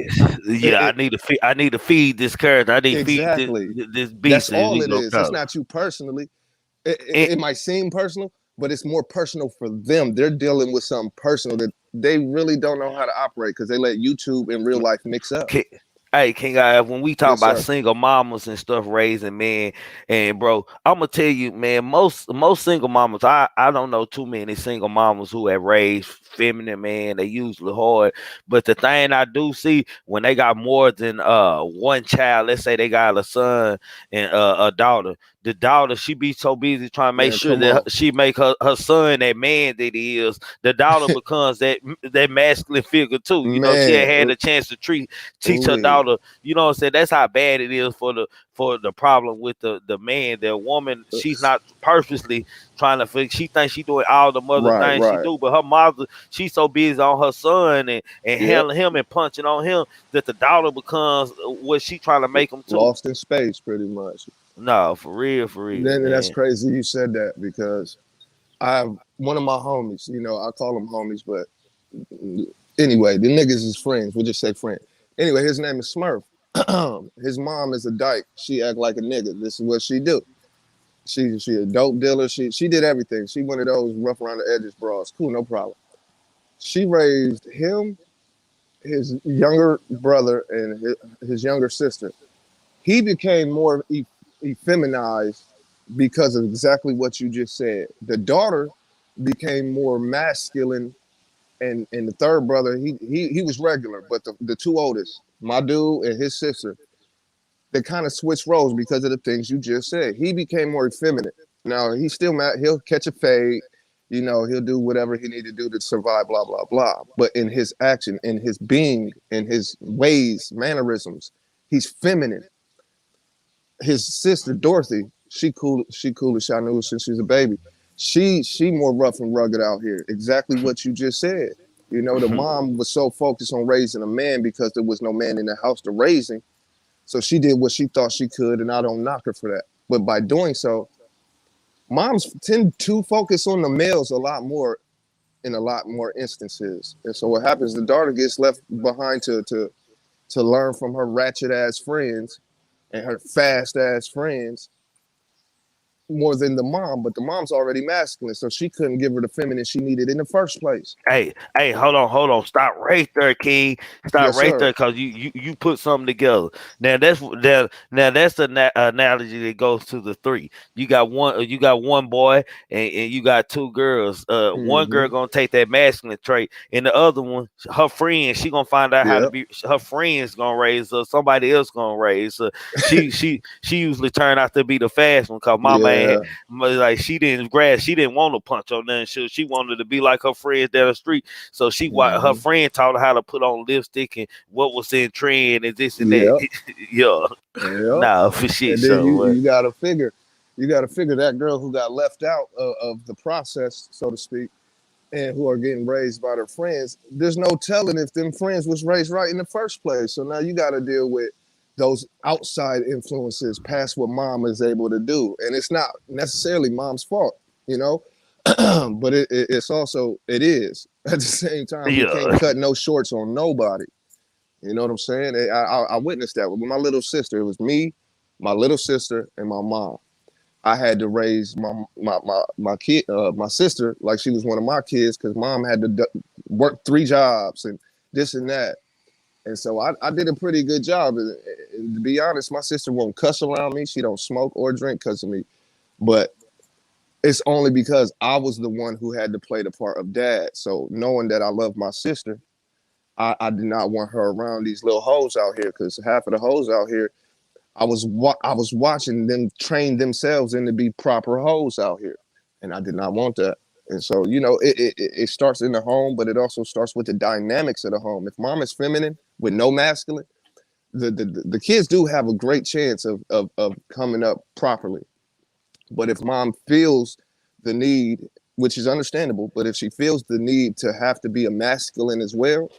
it, yeah. it, I need to feed this character. I need to feed exactly. this That's beast. As all we it gonna is. It's call not you personally. It, it. it, it might seem personal, but it's more personal for them. They're dealing with something personal that they really don't know how to operate because they let YouTube and real life mix up. And Hey, King, when we talk Yes, about sir. single mamas and stuff raising men, and bro, I'm gonna tell you, man, most single mamas, I don't know too many single mamas who have raised feminine man. They usually hard, but the thing I do see when they got more than one child, let's say they got a son and a daughter. The daughter, she be so busy trying to make Man, sure come that on. she make her son that man that he is. The daughter becomes that masculine figure too. You know, she Man, ain't had a chance to teach her ooh, daughter. You know what I'm saying? That's how bad it is for the problem with the man. The woman, she's not purposely trying to fix. She thinks she doing all the mother right, things she right. do, but her mother, she's so busy on her son and Yep. handling him and punching on him that the daughter becomes what she trying to make him to. Lost in space, pretty much. No, for real, Then that's man. crazy you said that because I have one of my homies. You know, I call them homies, but anyway, the niggas is friends. We'll just say friend. Anyway, his name is Smurf. His mom is a dyke. She act like a nigga. This is what she do. She a dope dealer. She did everything. She one of those rough around the edges bras. Cool, no problem. She raised him, his younger brother, and his younger sister. He became more effeminized because of exactly what you just said. The daughter became more masculine, and the third brother, he was regular, but the two oldest, my dude and his sister, they kind of switched roles because of the things you just said. He became more effeminate. Now he's still mad. He'll catch a fade. You know, he'll do whatever he need to do to survive. Blah blah blah. But in his action, in his being, in his ways, mannerisms, he's feminine. His sister Dorothy, she cool. She cool as I knew since she was a baby. She more rough and rugged out here. Exactly what you just said. You know, the mom was so focused on raising a man because there was no man in the house to raise him, so she did what she thought she could, and I don't knock her for that. But by doing so, moms tend to focus on the males a lot more in a lot more instances. And so what happens, the daughter gets left behind to learn from her ratchet ass friends and her fast ass friends more than the mom, but the mom's already masculine, so she couldn't give her the feminine she needed in the first place. Hey, hold on, stop right there, King. Stop Yes, right sir. there, cause you put something together. Now that's the analogy that goes to the three. You got one boy and you got two girls. One girl Mm-hmm. gonna take that masculine trait, and the other one, her friend, she gonna find out how to Yep. be. Her friends gonna raise her. Somebody else gonna raise her. She usually turn out to be the fast one, cause mama ain't Yeah. like she didn't want to punch on nothing. She wanted to be like her friends down the street. So her Mm-hmm. friend taught her how to put on lipstick and what was in trend and this and that. Yep. Yeah, Yep. nah, for shit. And then So you gotta figure that girl who got left out of the process, so to speak, and who are getting raised by their friends. There's no telling if them friends was raised right in the first place. So now you got to deal with those outside influences past what mom is able to do, and it's not necessarily mom's fault, you know. But it's also it is at the same time we can't yeah, cut no shorts on nobody. You know what I'm saying? I witnessed that with my little sister. It was me, my little sister, and my mom. I had to raise my kid, my sister, like she was one of my kids, because mom had to work 3 jobs and this and that. And so I did a pretty good job. And to be honest, my sister won't cuss around me. She don't smoke or drink because of me. But it's only because I was the one who had to play the part of dad. So knowing that I love my sister, I did not want her around these little hoes out here, because half of the hoes out here, I was watching them train themselves into be proper hoes out here, and I did not want that. And so you know, it starts in the home, but it also starts with the dynamics of the home. If mom is feminine with no masculine, the kids do have a great chance of coming up properly. But if mom feels the need, which is understandable, but if she feels the need to have to be a masculine as well,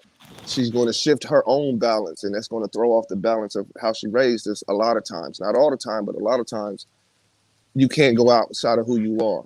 she's going to shift her own balance, and that's going to throw off the balance of how she raised us a lot of times. Not all the time, but a lot of times you can't go outside of who you are.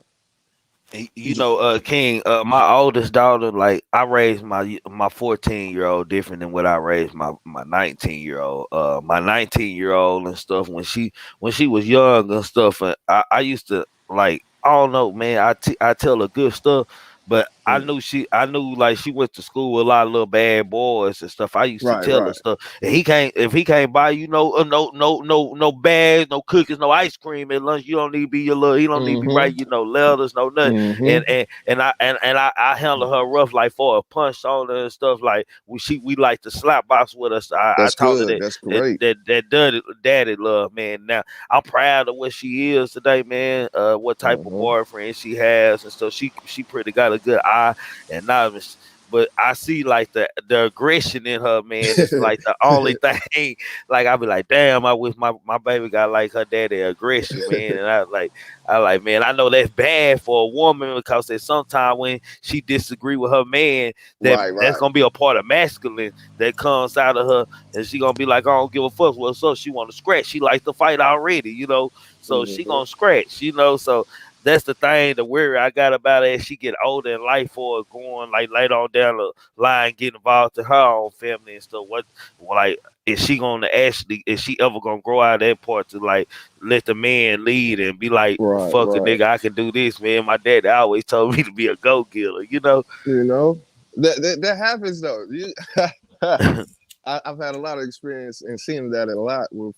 you know, King, my oldest daughter, like I raised my 14-year old different than what I raised my 19-year old. My 19-year old and stuff when she was young and stuff, and I used to like I don't know, man. I tell her good stuff, but Mm. I knew like she went to school with a lot of little bad boys and stuff. I used to Right, tell her right. stuff. And if he can't buy you no bags, no cookies, no ice cream at lunch, you don't need to be your little he don't need to be Mm-hmm. writing you no letters, no nothing. Mm-hmm. I handle her rough like for a punch on her and stuff. Like we like to slap box with us. I That's taught her good. That's that great. daddy love, man. Now I'm proud of what she is today, man. What type of Uh-huh. boyfriend she has and stuff. She pretty got a good eye and now. But I see like the aggression in her, man. It's like the only thing. Like I be like, damn, I wish my baby got like her daddy aggression, man. And I like, man, I know that's bad for a woman because there's sometimes when she disagree with her man, Right, that's right. gonna be a part of masculine that comes out of her, and she gonna be like, I don't give a fuck what's up. She want to scratch. She likes to fight already, so she Mm-hmm. gonna scratch. So that's the thing, the worry I got about it as she get older in life for going like later on down the line, get involved in her own family and stuff. Like is she ever gonna grow out of that part to like let the man lead and be like, Right, fuck a right. nigga, I can do this, man. My dad always told me to be a go getter. You know, that happens though. I've had a lot of experience and seen that a lot. With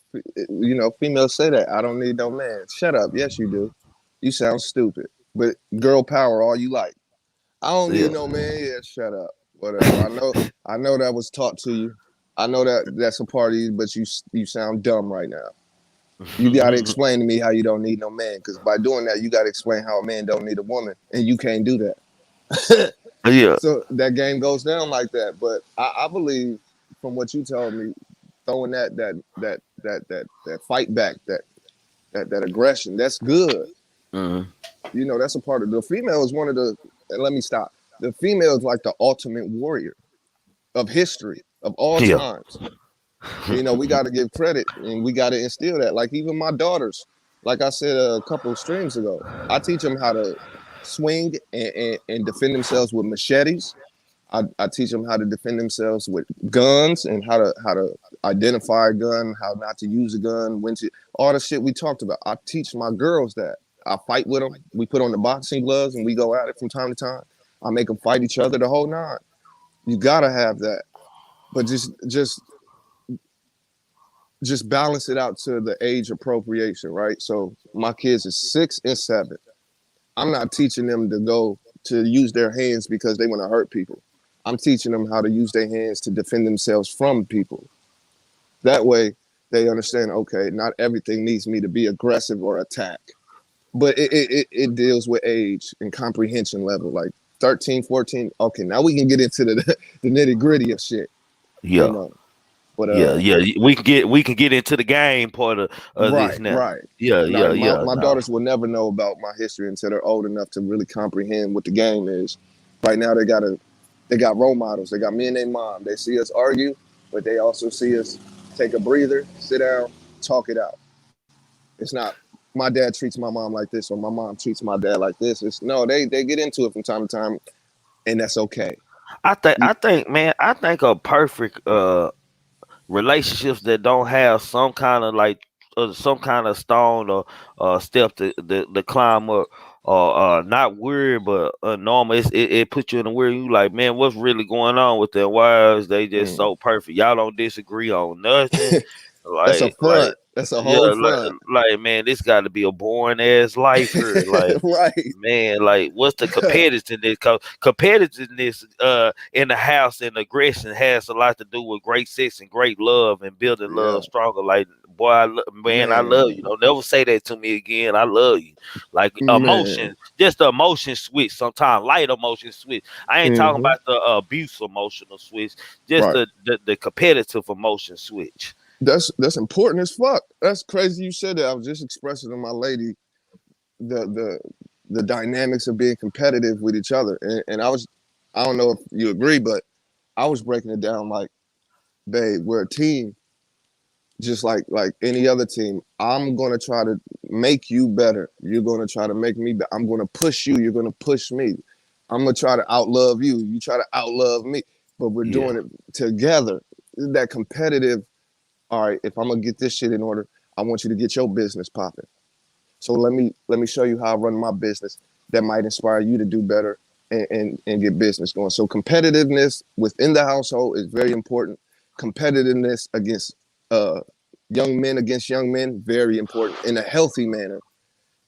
females say that I don't need no man. Shut up. Yes, you do. You sound stupid. But girl power, all you like. I don't Yeah. need no man. Yeah, shut up. Whatever. I know that was taught to you. I know that that's a part of you, but you sound dumb right now. You got to explain to me how you don't need no man, because by doing that, you got to explain how a man don't need a woman, and you can't do that. Yeah. So that game goes down like that. But I believe, from what you told me, throwing that fight back, that aggression, that's good. Mhm. That's a part of the female is one of the. And let me stop. The female is like the ultimate warrior of history of all Yeah. times. We got to give credit and we got to instill that. Like even my daughters, like I said a couple of streams ago, I teach them how to swing and defend themselves with machetes. I teach them how to defend themselves with guns and how to identify a gun, how not to use a gun, when to all the shit we talked about. I teach my girls that. I fight with them. We put on the boxing gloves and we go at it from time to time. I make them fight each other the whole nine. You gotta have that, but just balance it out to the age appropriation, right? So my kids is 6 and 7. I'm not teaching them to go to use their hands because they want to hurt people. I'm teaching them how to use their hands to defend themselves from people. That way, they understand. Okay, not everything needs me to be aggressive or attack, but it deals with age and comprehension level, like 13, 14. Okay, now we can get into the nitty gritty of shit, you Yeah. know. But Yeah. We can get into the game part of this right, now. right. Yeah, Like yeah, my, yeah. my No. daughters will never know about my history until they're old enough to really comprehend what the game is. Right now, they got role models. They got me and their mom. They see us argue, but they also see us take a breather, sit down, talk it out. It's not my dad treats my mom like this or my mom treats my dad like this. It's no, they get into it from time to time, and that's okay. You, I think a perfect relationships that don't have some kind of like some kind of stone or step to climb up or not weird but normal. It puts you in a weird. You like, man, what's really going on with them? Why is they just mm. so perfect? Y'all don't disagree on nothing. That's a Like front. That's a yeah, whole front. man, this got to be a boring ass life here. Like, Right. man, like what's the competitiveness? Cause competitiveness in the house and aggression has a lot to do with great sex and great love and building Yeah. love stronger. Like, boy, man, I love you. Man. Don't never say that to me again. I love you. Like Man. emotion, just the emotion switch. Sometimes light emotion switch. I ain't talking Hmm. about the abuse emotional switch. Just Right. the competitive emotion switch. That's important as fuck. That's crazy you said that. I was just expressing to my lady the the the dynamics of being competitive with each other. And I don't know if you agree, but I was breaking it down like, babe, we're a team, just like any other team. I'm gonna try to make you better. You're gonna try to make me better. I'm gonna push you. You're gonna push me. I'm gonna try to outlove you. You try to outlove me. But we're Yeah. doing it together. That competitive. All right, if I'm gonna get this shit in order, I want you to get your business popping. So let me show you how I run my business. That might inspire you to do better. and get business going. So competitiveness within the household is very important. Competitiveness against uh, young men against young men, very important in a healthy manner,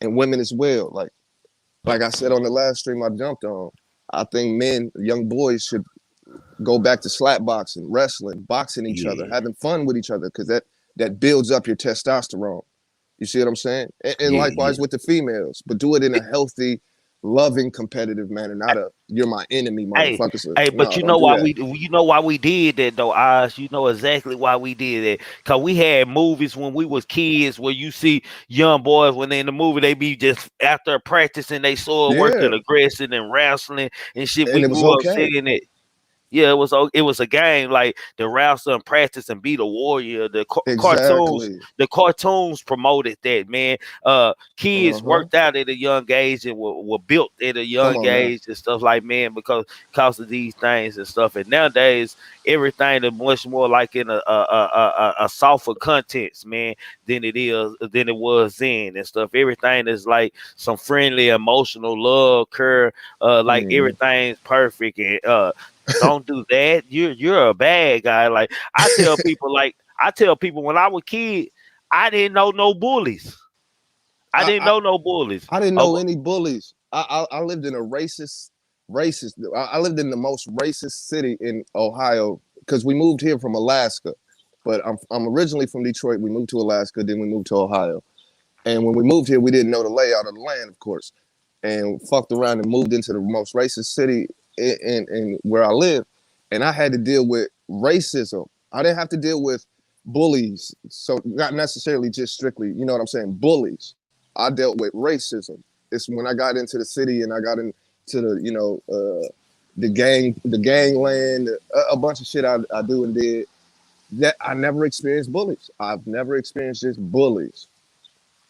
and women as well. Like I said on the last stream I jumped on, I think men, young boys, should go back to slap boxing, wrestling, boxing each other, Yeah, having fun with each other, because that builds up your testosterone. You see what I'm saying? And yeah, likewise yeah. with the females, but do it in a healthy, loving, competitive manner, not a "you're my enemy" Hey, motherfucker. So, hey, but no, don't do that. you know why we did that though, Oz. You know exactly why we did that. Cause we had movies when we was kids where you see young boys when they in the movie they be just after practicing they sword working Yeah, aggressive and wrestling and shit. We and it was grew up okay. seeing it. Yeah, it was a game like the wrestle and practice and be the warrior. Exactly. The cartoons promoted that, man. Uh Kids huh. worked out at a young age and were built at a Come young on now. age and stuff like, man, because of these things and stuff. And nowadays everything is much more like in a softer contents, man, than it was then and stuff. Everything is like some friendly emotional love, care, like Mm-hmm. everything's perfect and don't do that. You're a bad guy. I tell people when I was a kid, I didn't know no bullies. I didn't I, know no bullies. I didn't know Oh, any bullies. I lived in a racist. I lived in the most racist city in Ohio because we moved here from Alaska, but I'm originally from Detroit. We moved to Alaska, then we moved to Ohio. And when we moved here, we didn't know the layout of the land, of course, and fucked around and moved into the most racist city in where I live, and I had to deal with racism. I didn't have to deal with bullies, so not necessarily just strictly, you know what I'm saying, bullies. I dealt with racism. It's when I got into the city and I got into the, the gangland, a bunch of shit I do and did that I never experienced bullies. I've never experienced just bullies.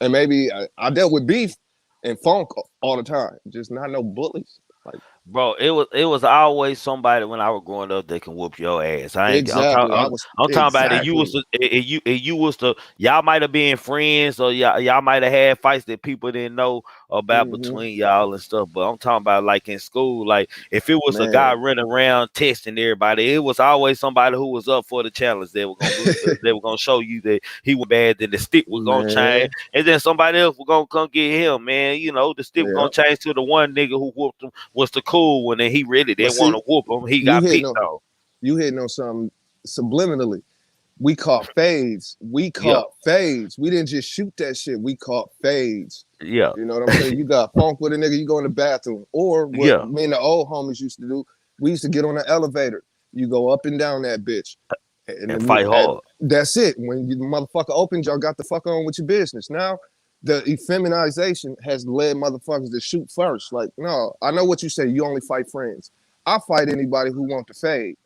And maybe I dealt with beef and funk all the time, just not no bullies. Like bro, it was always somebody when I was growing up that can whoop your ass. I ain't. I'm talking. exactly, I was I'm talking about that. You was exactly. the, you was the. Y'all might have been friends, or y'all might have had fights that people didn't know about Hmm. between y'all and stuff. But I'm talking about like in school, like if it was a guy Man, running around testing everybody, it was always somebody who was up for the challenge. They were gonna show you that he was bad. Then the stick was gonna change, man, and then somebody else was gonna come get him. Man, you know the stick was yeah. gonna change to the one nigga who whooped him was the cool one, and he really But didn't want see, to whoop him. He you got hitting picked on on. you hitting on something subliminally. We caught fades. We Yeah, caught fades. We didn't just shoot that shit. We caught fades. yeah, You know what I'm saying? You got funk with a nigga, you go in the bathroom. Or what yeah, me and the old homies used to do, we used to get on the elevator. You go up and down that bitch. And and then fight hard. that's it. When you motherfucker opens, y'all got the fuck on with your business. Now, the effeminization has led motherfuckers to shoot first. Like, no, I know what you say. You only fight friends. I fight anybody who want to fade.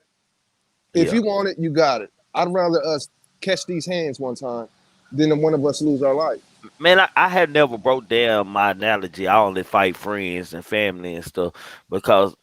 If Yeah. you want it, you got it. I'd rather us catch these hands one time than one of us lose our life. Man, I had never broke down my analogy. I only fight friends and family and stuff because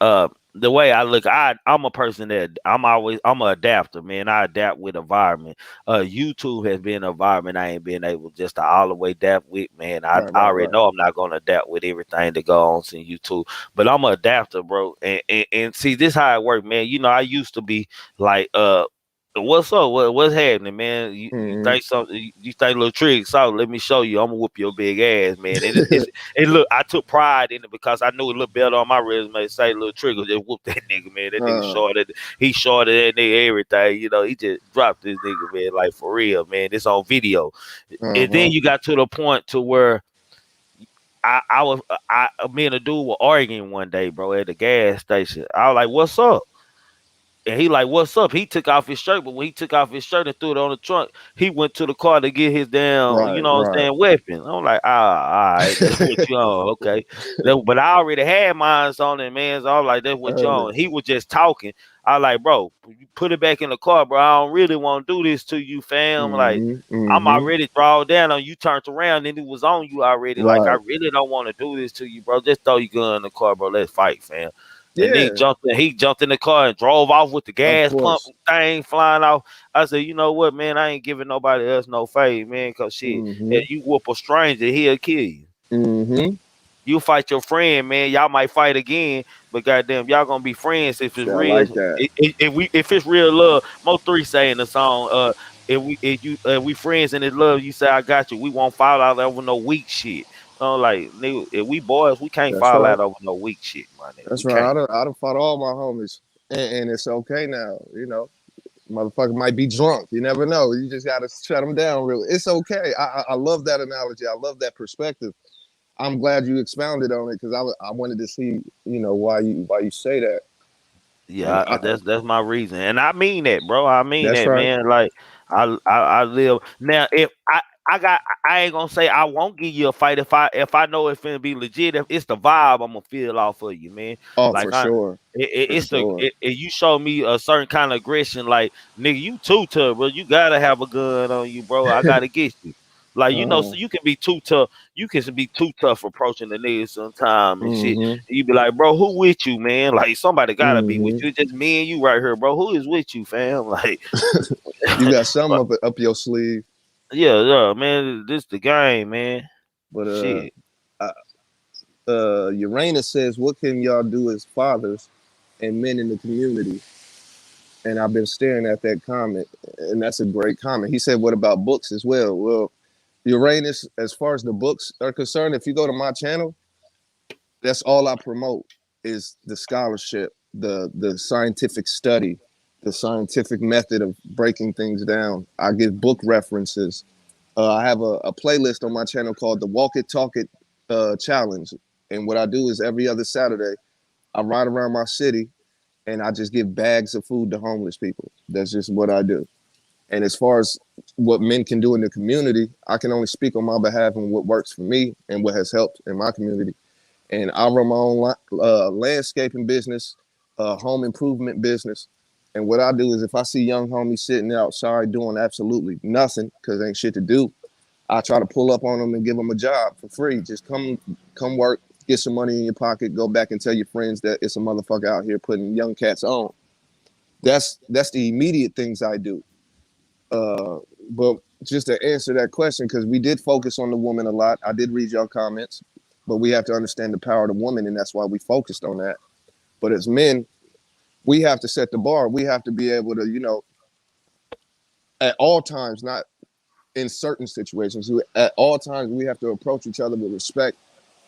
the way I look, I'm a person that I'm an adapter, man. I adapt with environment. YouTube has been an environment I ain't been able just to all the way adapt with, man. I, Right, I right, already right. know I'm not gonna adapt with everything that goes on in YouTube, but I'm an adapter, bro. And see this how it work, man. You know, I used to be like what's up? What's happening, man? You Mm-hmm. think something? You think little tricks? So let me show you. I'm gonna whoop your big ass, man. And look, I took pride in it because I knew a little better on my resume. Say little trigger, just whoop that nigga, man. That nigga uh, shorted. He shorted that nigga everything. You know, he just dropped this nigga, man. Like for real, man. It's on video. And then uh-huh. you got to the point to where me and a dude were arguing one day, bro, at the gas station. I was like, "What's up?" And he like, "What's up?" He took off his shirt, but when he took off his shirt and threw it on the trunk, he went to the car to get his damn, you Right, know what I'm right. saying, weapon. I'm like, all right, that's what you on, okay. But I already had mine on it, man. So I was like, that's what you Early. on. He was just talking. I like, bro, you put it back in the car, bro. I don't really want to do this to you, fam. Like, Mm-hmm. I'm Mm-hmm. already drawn down on you. Turned around and it was on you already. Like, I Right. really don't want to do this to you, bro. Just throw your gun in the car, bro. Let's fight, fam. And then Yeah, he jumped in the car and drove off with the of gas pump course. thing flying off. I said, you know what, man, I ain't giving nobody else no fade, man, cause shit, Mm-hmm. if you whoop a stranger, he'll kill you. Mm-hmm. You fight your friend, man. Y'all might fight again, but goddamn, y'all gonna be friends if it's Yeah, I real. like that. If it's real love, Mo3 saying the song. If we friends and it's love, you say I got you. We won't fall out over no weak shit. Like nigga, if we boys, we can't That's fall right. out over no weak shit, my nigga. We That's right. can't. I done fought all my homies, and it's okay now. Motherfucker might be drunk. You never know. You just gotta shut them down. Really, it's okay. I love that analogy. I love that perspective. I'm glad you expounded on it because I wanted to see why you say that. And Yeah, that's my reason, and I mean that, bro. I mean that's that, right. man. Like I live now. If I ain't gonna say I won't give you a fight if I know it's gonna be legit. If it's the vibe, I'm gonna feel off of you, man. Oh, Like for sure, for it's the sure. you show me a certain kind of aggression. Like nigga, you too tough, bro. You gotta have a gun on you, bro. I gotta get you. Like so Uh-huh. you can be too tough. You can be too tough approaching the niggas sometime and shit. Mm-hmm. You be like, bro, who with you, man? Like somebody gotta be with Mm-hmm. you. It's just me and you right here, bro. Who is with you, fam? Like, You got something but up your sleeve, yeah, man. This the game, man. but Shit. uh, Uranus says, "What can y'all do as fathers and men in the community?" And I've been staring at that comment, and that's a great comment. He said, "What about books as well?" Well, Uranus, as far as the books are concerned, if you go to my channel, that's all I promote is the scholarship, the scientific study, the scientific method of breaking things down. I give book references. I have a playlist on my channel called the Walk It Talk It Challenge, and what I do is every other Saturday I ride around my city and I just give bags of food to homeless people. That's just what I do. And as far as what men can do in the community, I can only speak on my behalf and what works for me and what has helped in my community. And I run my own landscaping business, home improvement business. And what I do is if I see young homies sitting outside doing absolutely nothing because ain't shit to do, I try to pull up on them and give them a job for free. Just come work, get some money in your pocket, go back and tell your friends that it's a motherfucker out here putting young cats on. That's the immediate things I do. Uh, but just to answer that question, because we did focus on the woman a lot. I did read your comments, but we have to understand the power of the woman, and that's why we focused on that. But as men, we have to set the bar. We have to be able to, at all times, not in certain situations, at all times, we have to approach each other with respect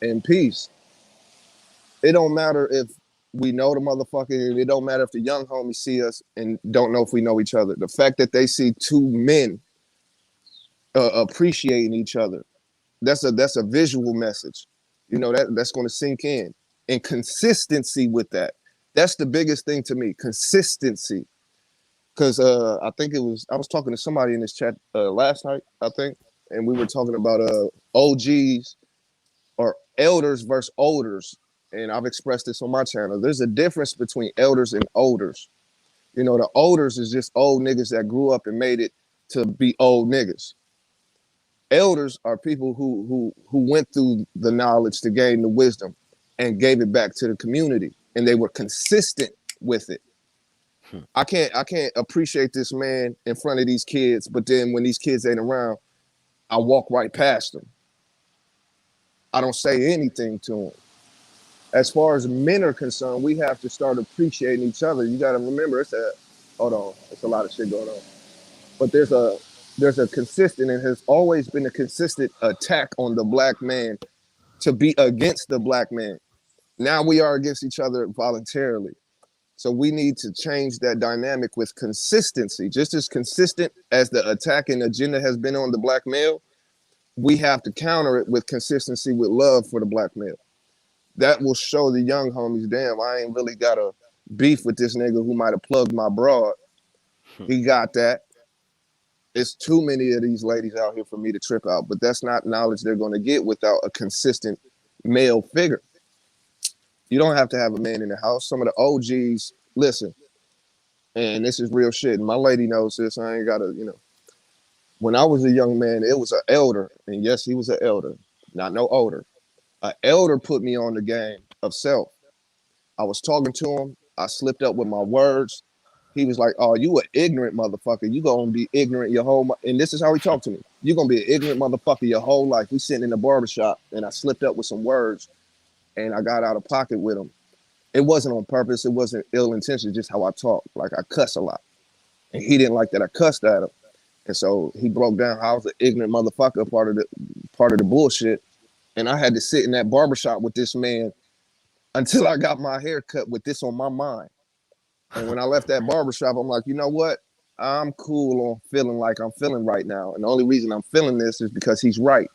and peace. It don't matter if we know the motherfucker, and it don't matter if the young homies see us and don't know if we know each other. The fact that they see two men appreciating each other, that's a visual message. That's going to sink in. And consistency with that. That's the biggest thing to me. Consistency. Because I think I was talking to somebody in this chat last night, I think, and we were talking about OGs or elders versus olders. And I've expressed this on my channel. There's a difference between elders and olders. The olders is just old niggas that grew up and made it to be old niggas. Elders are people who went through the knowledge to gain the wisdom and gave it back to the community, and they were consistent with it. I can't appreciate this man in front of these kids, but then when these kids ain't around, I walk right past them. I don't say anything to them. As far as men are concerned, we have to start appreciating each other. You got to remember, hold on, it's a lot of shit going on, but there's a consistent and has always been a consistent attack on the black man to be against the black man. Now we are against each other voluntarily. So we need to change that dynamic with consistency. Just as consistent as the attacking agenda has been on the black male, we have to counter it with consistency with love for the black male. That will show the young homies, damn, I ain't really got a beef with this nigga who might have plugged my broad. He got that. It's too many of these ladies out here for me to trip out, but that's not knowledge they're going to get without a consistent male figure. You don't have to have a man in the house. Some of the OGs, listen, and this is real shit. And my lady knows this. I ain't got to. When I was a young man, it was an elder. And yes, he was an elder, not no older. An elder put me on the game of self. I was talking to him. I slipped up with my words. He was like, "Oh, you an ignorant motherfucker. You gonna be ignorant your whole." And this is how he talked to me. You gonna be an ignorant motherfucker your whole life. We sitting in the barbershop, and I slipped up with some words, and I got out of pocket with him. It wasn't on purpose. It wasn't ill intention. Just how I talk. Like I cuss a lot, and he didn't like that I cussed at him. And so he broke down how I was an ignorant motherfucker, part of the bullshit. And I had to sit in that barbershop with this man until I got my hair cut with this on my mind. And when I left that barbershop, I'm like, you know what? I'm cool on feeling like I'm feeling right now. And the only reason I'm feeling this is because he's right.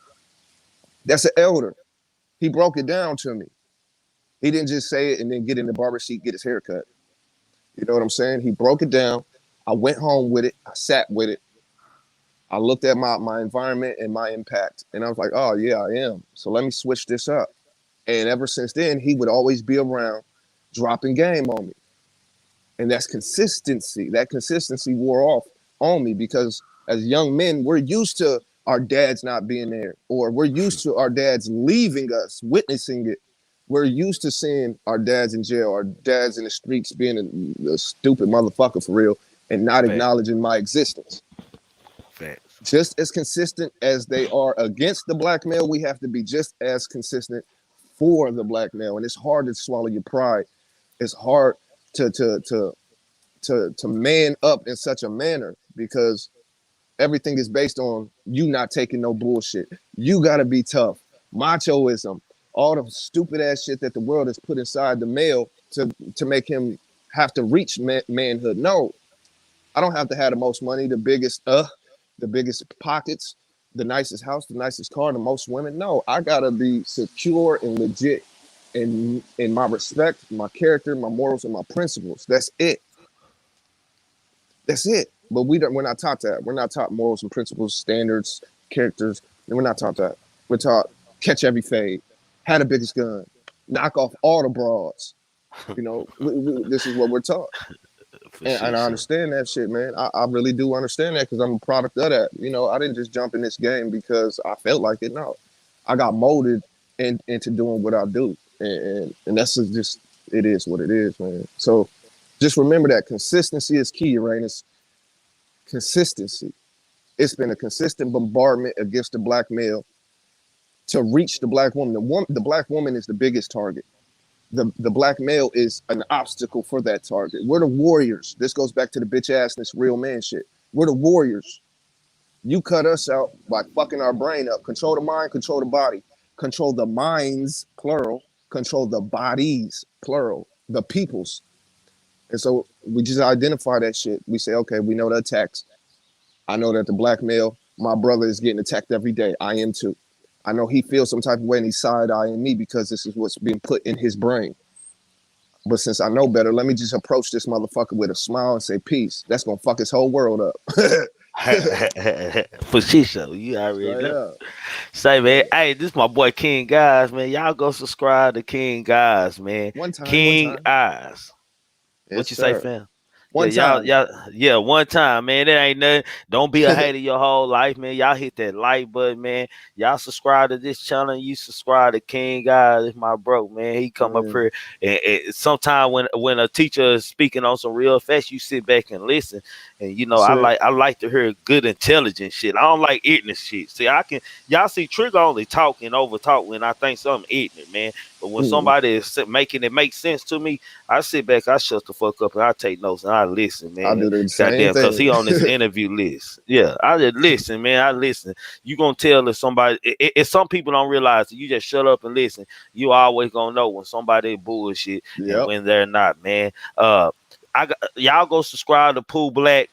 That's an elder. He broke it down to me. He didn't just say it and then get in the barber seat, get his hair cut. You know what I'm saying? He broke it down. I went home with it. I sat with it. I looked at my environment and my impact. And I was like, oh, yeah, I am. So let me switch this up. And ever since then, he would always be around dropping game on me. And that's consistency. That consistency wore off on me because as young men, we're used to our dads not being there, or we're used to our dads leaving us, witnessing it. We're used to seeing our dads in jail, our dads in the streets being a stupid motherfucker for real and not Fact. acknowledging my existence. Facts. Just as consistent as they are against the black male, we have to be just as consistent for the black male. And it's hard to swallow your pride. It's hard to man up in such a manner because everything is based on you not taking no bullshit. You gotta be tough. Machoism, all the stupid ass shit that the world has put inside the male to make him have to reach manhood. No, I don't have to have the most money, the biggest pockets, the nicest house, the nicest car, the most women. No, I gotta be secure and legit in my respect, my character, my morals, and my principles. That's it. That's it. But we're not taught that. We're not taught morals and principles, standards, characters. And we're not taught that. We're taught catch every fade, have the biggest gun, knock off all the broads. You know, this is what we're taught. For And sure, I sir. understand that shit, man. I really do understand that because I'm a product of that. You know, I didn't just jump in this game because I felt like it. No, I got molded into doing what I do. And that's just, it is what it is, man. So just remember that consistency is key, Uranus. Consistency. It's been a consistent bombardment against the black male to reach the black woman. The black woman is the biggest target. The black male is an obstacle for that target. We're the warriors. This goes back to the bitch assness real man shit. We're the warriors. You cut us out by fucking our brain up. Control the mind, control the body. Control the minds, plural. Control the bodies, plural. The peoples. And so we just identify that shit. We say, okay, we know the attacks. I know that the black male, my brother, is getting attacked every day. I am too. I know he feels some type of way and he's side-eyeing me because this is what's being put in his brain. But since I know better, let me just approach this motherfucker with a smile and say peace. That's gonna fuck his whole world up. For sure, you already Straight know. up. Say, man, So hey, this my boy King Guys, man. Y'all go subscribe to King Guys, man. one King time. Eyes. Yes, What you say, sir. fam? Yeah, One time. yeah, one time, man. That ain't nothing. Don't be a hater your whole life, man. Y'all hit that like button, man. Y'all subscribe to this channel. You subscribe to King Guy. It's my bro, man. He come up Man. here and sometime when a teacher is speaking on some real facts, you sit back and listen. And you know, That's it. I like to hear good intelligent shit. I don't like ignorant shit. See, I can y'all see Trigger only talk and over talk when I think something ignorant, man. But when Mm, somebody is making it make sense to me, I sit back, I shut the fuck up, and I take notes and I listen, I man. do the same Goddamn, cause thing. he on this interview list. Yeah, I just listen, man. I listen. You gonna tell if somebody? If some people don't realize that you just shut up and listen, you always gonna know when somebody bullshit and Yep, when they're not, man. Y'all go subscribe to Pooh Black.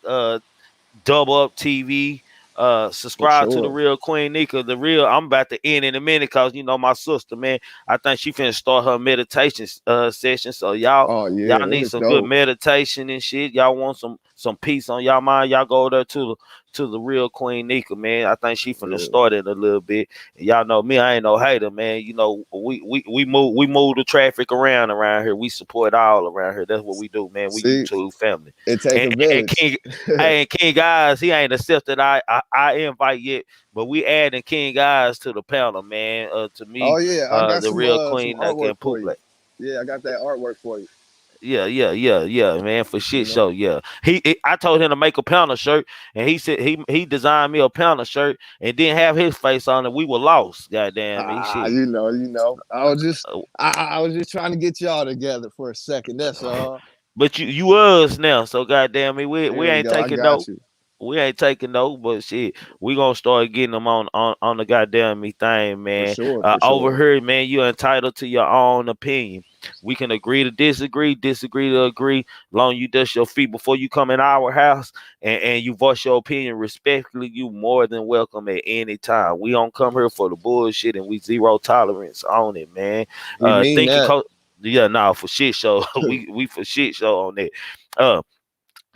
Double Up TV. for Subscribe to the sure. real Queen Nika. The real. I'm about to end in a minute because you know my sister, man. I think she finna start her meditation session. So Oh y'all yeah, need it's some good dope. meditation and shit. Y'all want some peace on y'all mind. Y'all go there to the real Queen Nika, man. I think she finna Yeah. start it a little bit. And y'all know me, I ain't no hater, man. You know, we move the traffic around here. We support all around here. That's what we do, man. We See, YouTube family. it take And a and village. King Hey, and King Guys, he ain't accepted I invite yet, but we adding King Guys to the panel, man. To Oh me, yeah, I got the real some Queen artwork and for Pooh you. Black. Yeah, I got that artwork for you. Yeah, man, for You shit know, show. Yeah, I told him to make a Pounder shirt, and he said he designed me a Pounder shirt and didn't have his face on it. We were lost. Goddamn me, shit. you know. I was just trying to get y'all together for a second. That's all. But you was now, so goddamn me, we There you ain't go. I taking got no. you We ain't taking no, but shit, we gonna start getting them on the goddamn me thing, for man. sure, for Over sure. here, man, you entitled to your own opinion. We can agree to disagree, disagree to agree. Long you dust your feet before you come in our house and you voice your opinion respectfully, you more than welcome at any time. We don't come here for the bullshit and we zero tolerance on it, man. We mean Thinking, that. yeah, nah, for shit show, we for shit show on that. Uh,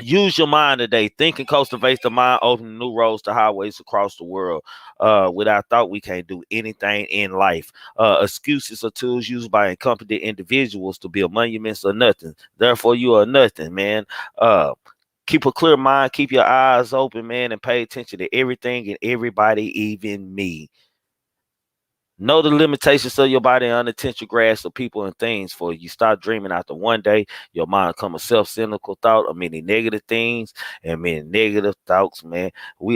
Use your mind today. Think and cultivate the mind, opening new roads to highways across the world. Without thought, we can't do anything in life. Excuses are tools used by incompetent individuals to build monuments or nothing. Therefore, you are nothing, man. Uh, Keep a clear mind, keep your eyes open, man, and pay attention to everything and everybody, even me. Know the limitations of your body and unintentional grasp of people and things. For you stop dreaming after one day, your mind come a self-cynical thought of many negative things and many negative thoughts, man.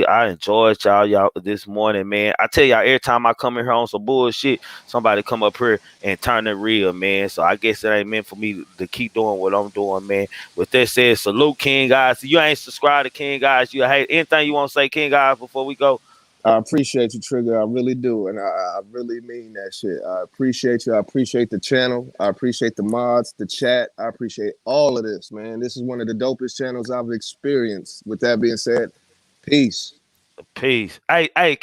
I enjoyed y'all this morning, man. I tell y'all, every time I come in here on some bullshit, somebody come up here and turn it real, man. So I guess it ain't meant for me to keep doing what I'm doing, man. With that said, salute King Guys. You ain't subscribed to King Guys. You hate anything you want to say, King Guys, before we go? I appreciate you, Trigger. I really do, and I really mean that shit. I appreciate you. I appreciate the channel. I appreciate the mods, the chat. I appreciate all of this, man. This is one of the dopest channels I've experienced. With that being said, peace. Peace. Hey,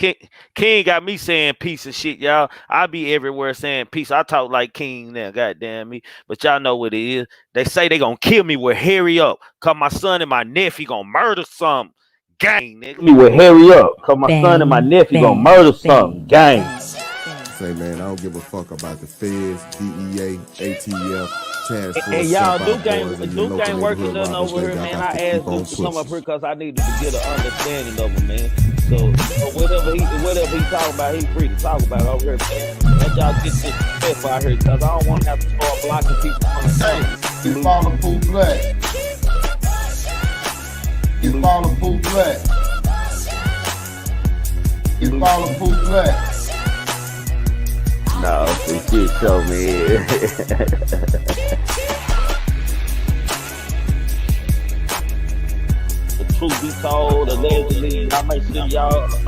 King got me saying peace and shit, y'all. I be everywhere saying peace. I talk like King now, goddamn me. But y'all know what it is. They say they gonna kill me with hurry up. Cause my son and my nephew gonna murder some gang, nigga. Me with hurry up. Cause my son and my nephew gonna murder some gang. Say, man, I don't give a fuck about the feds, DEA, ATF, task force. And y'all, Duke Duke ain't working nothing over here, man. I asked Duke to come up here because I needed to get an understanding of him, man. So whatever he talking about, he free to talk about it over here, man. Let y'all get this stuff out here because I don't want to have to start blocking people from the Hey, you follow Pooh Black. You follow Pooh Black. You follow Pooh Black. No, for shit show, man. The truth be told, allegedly, I make sure y'all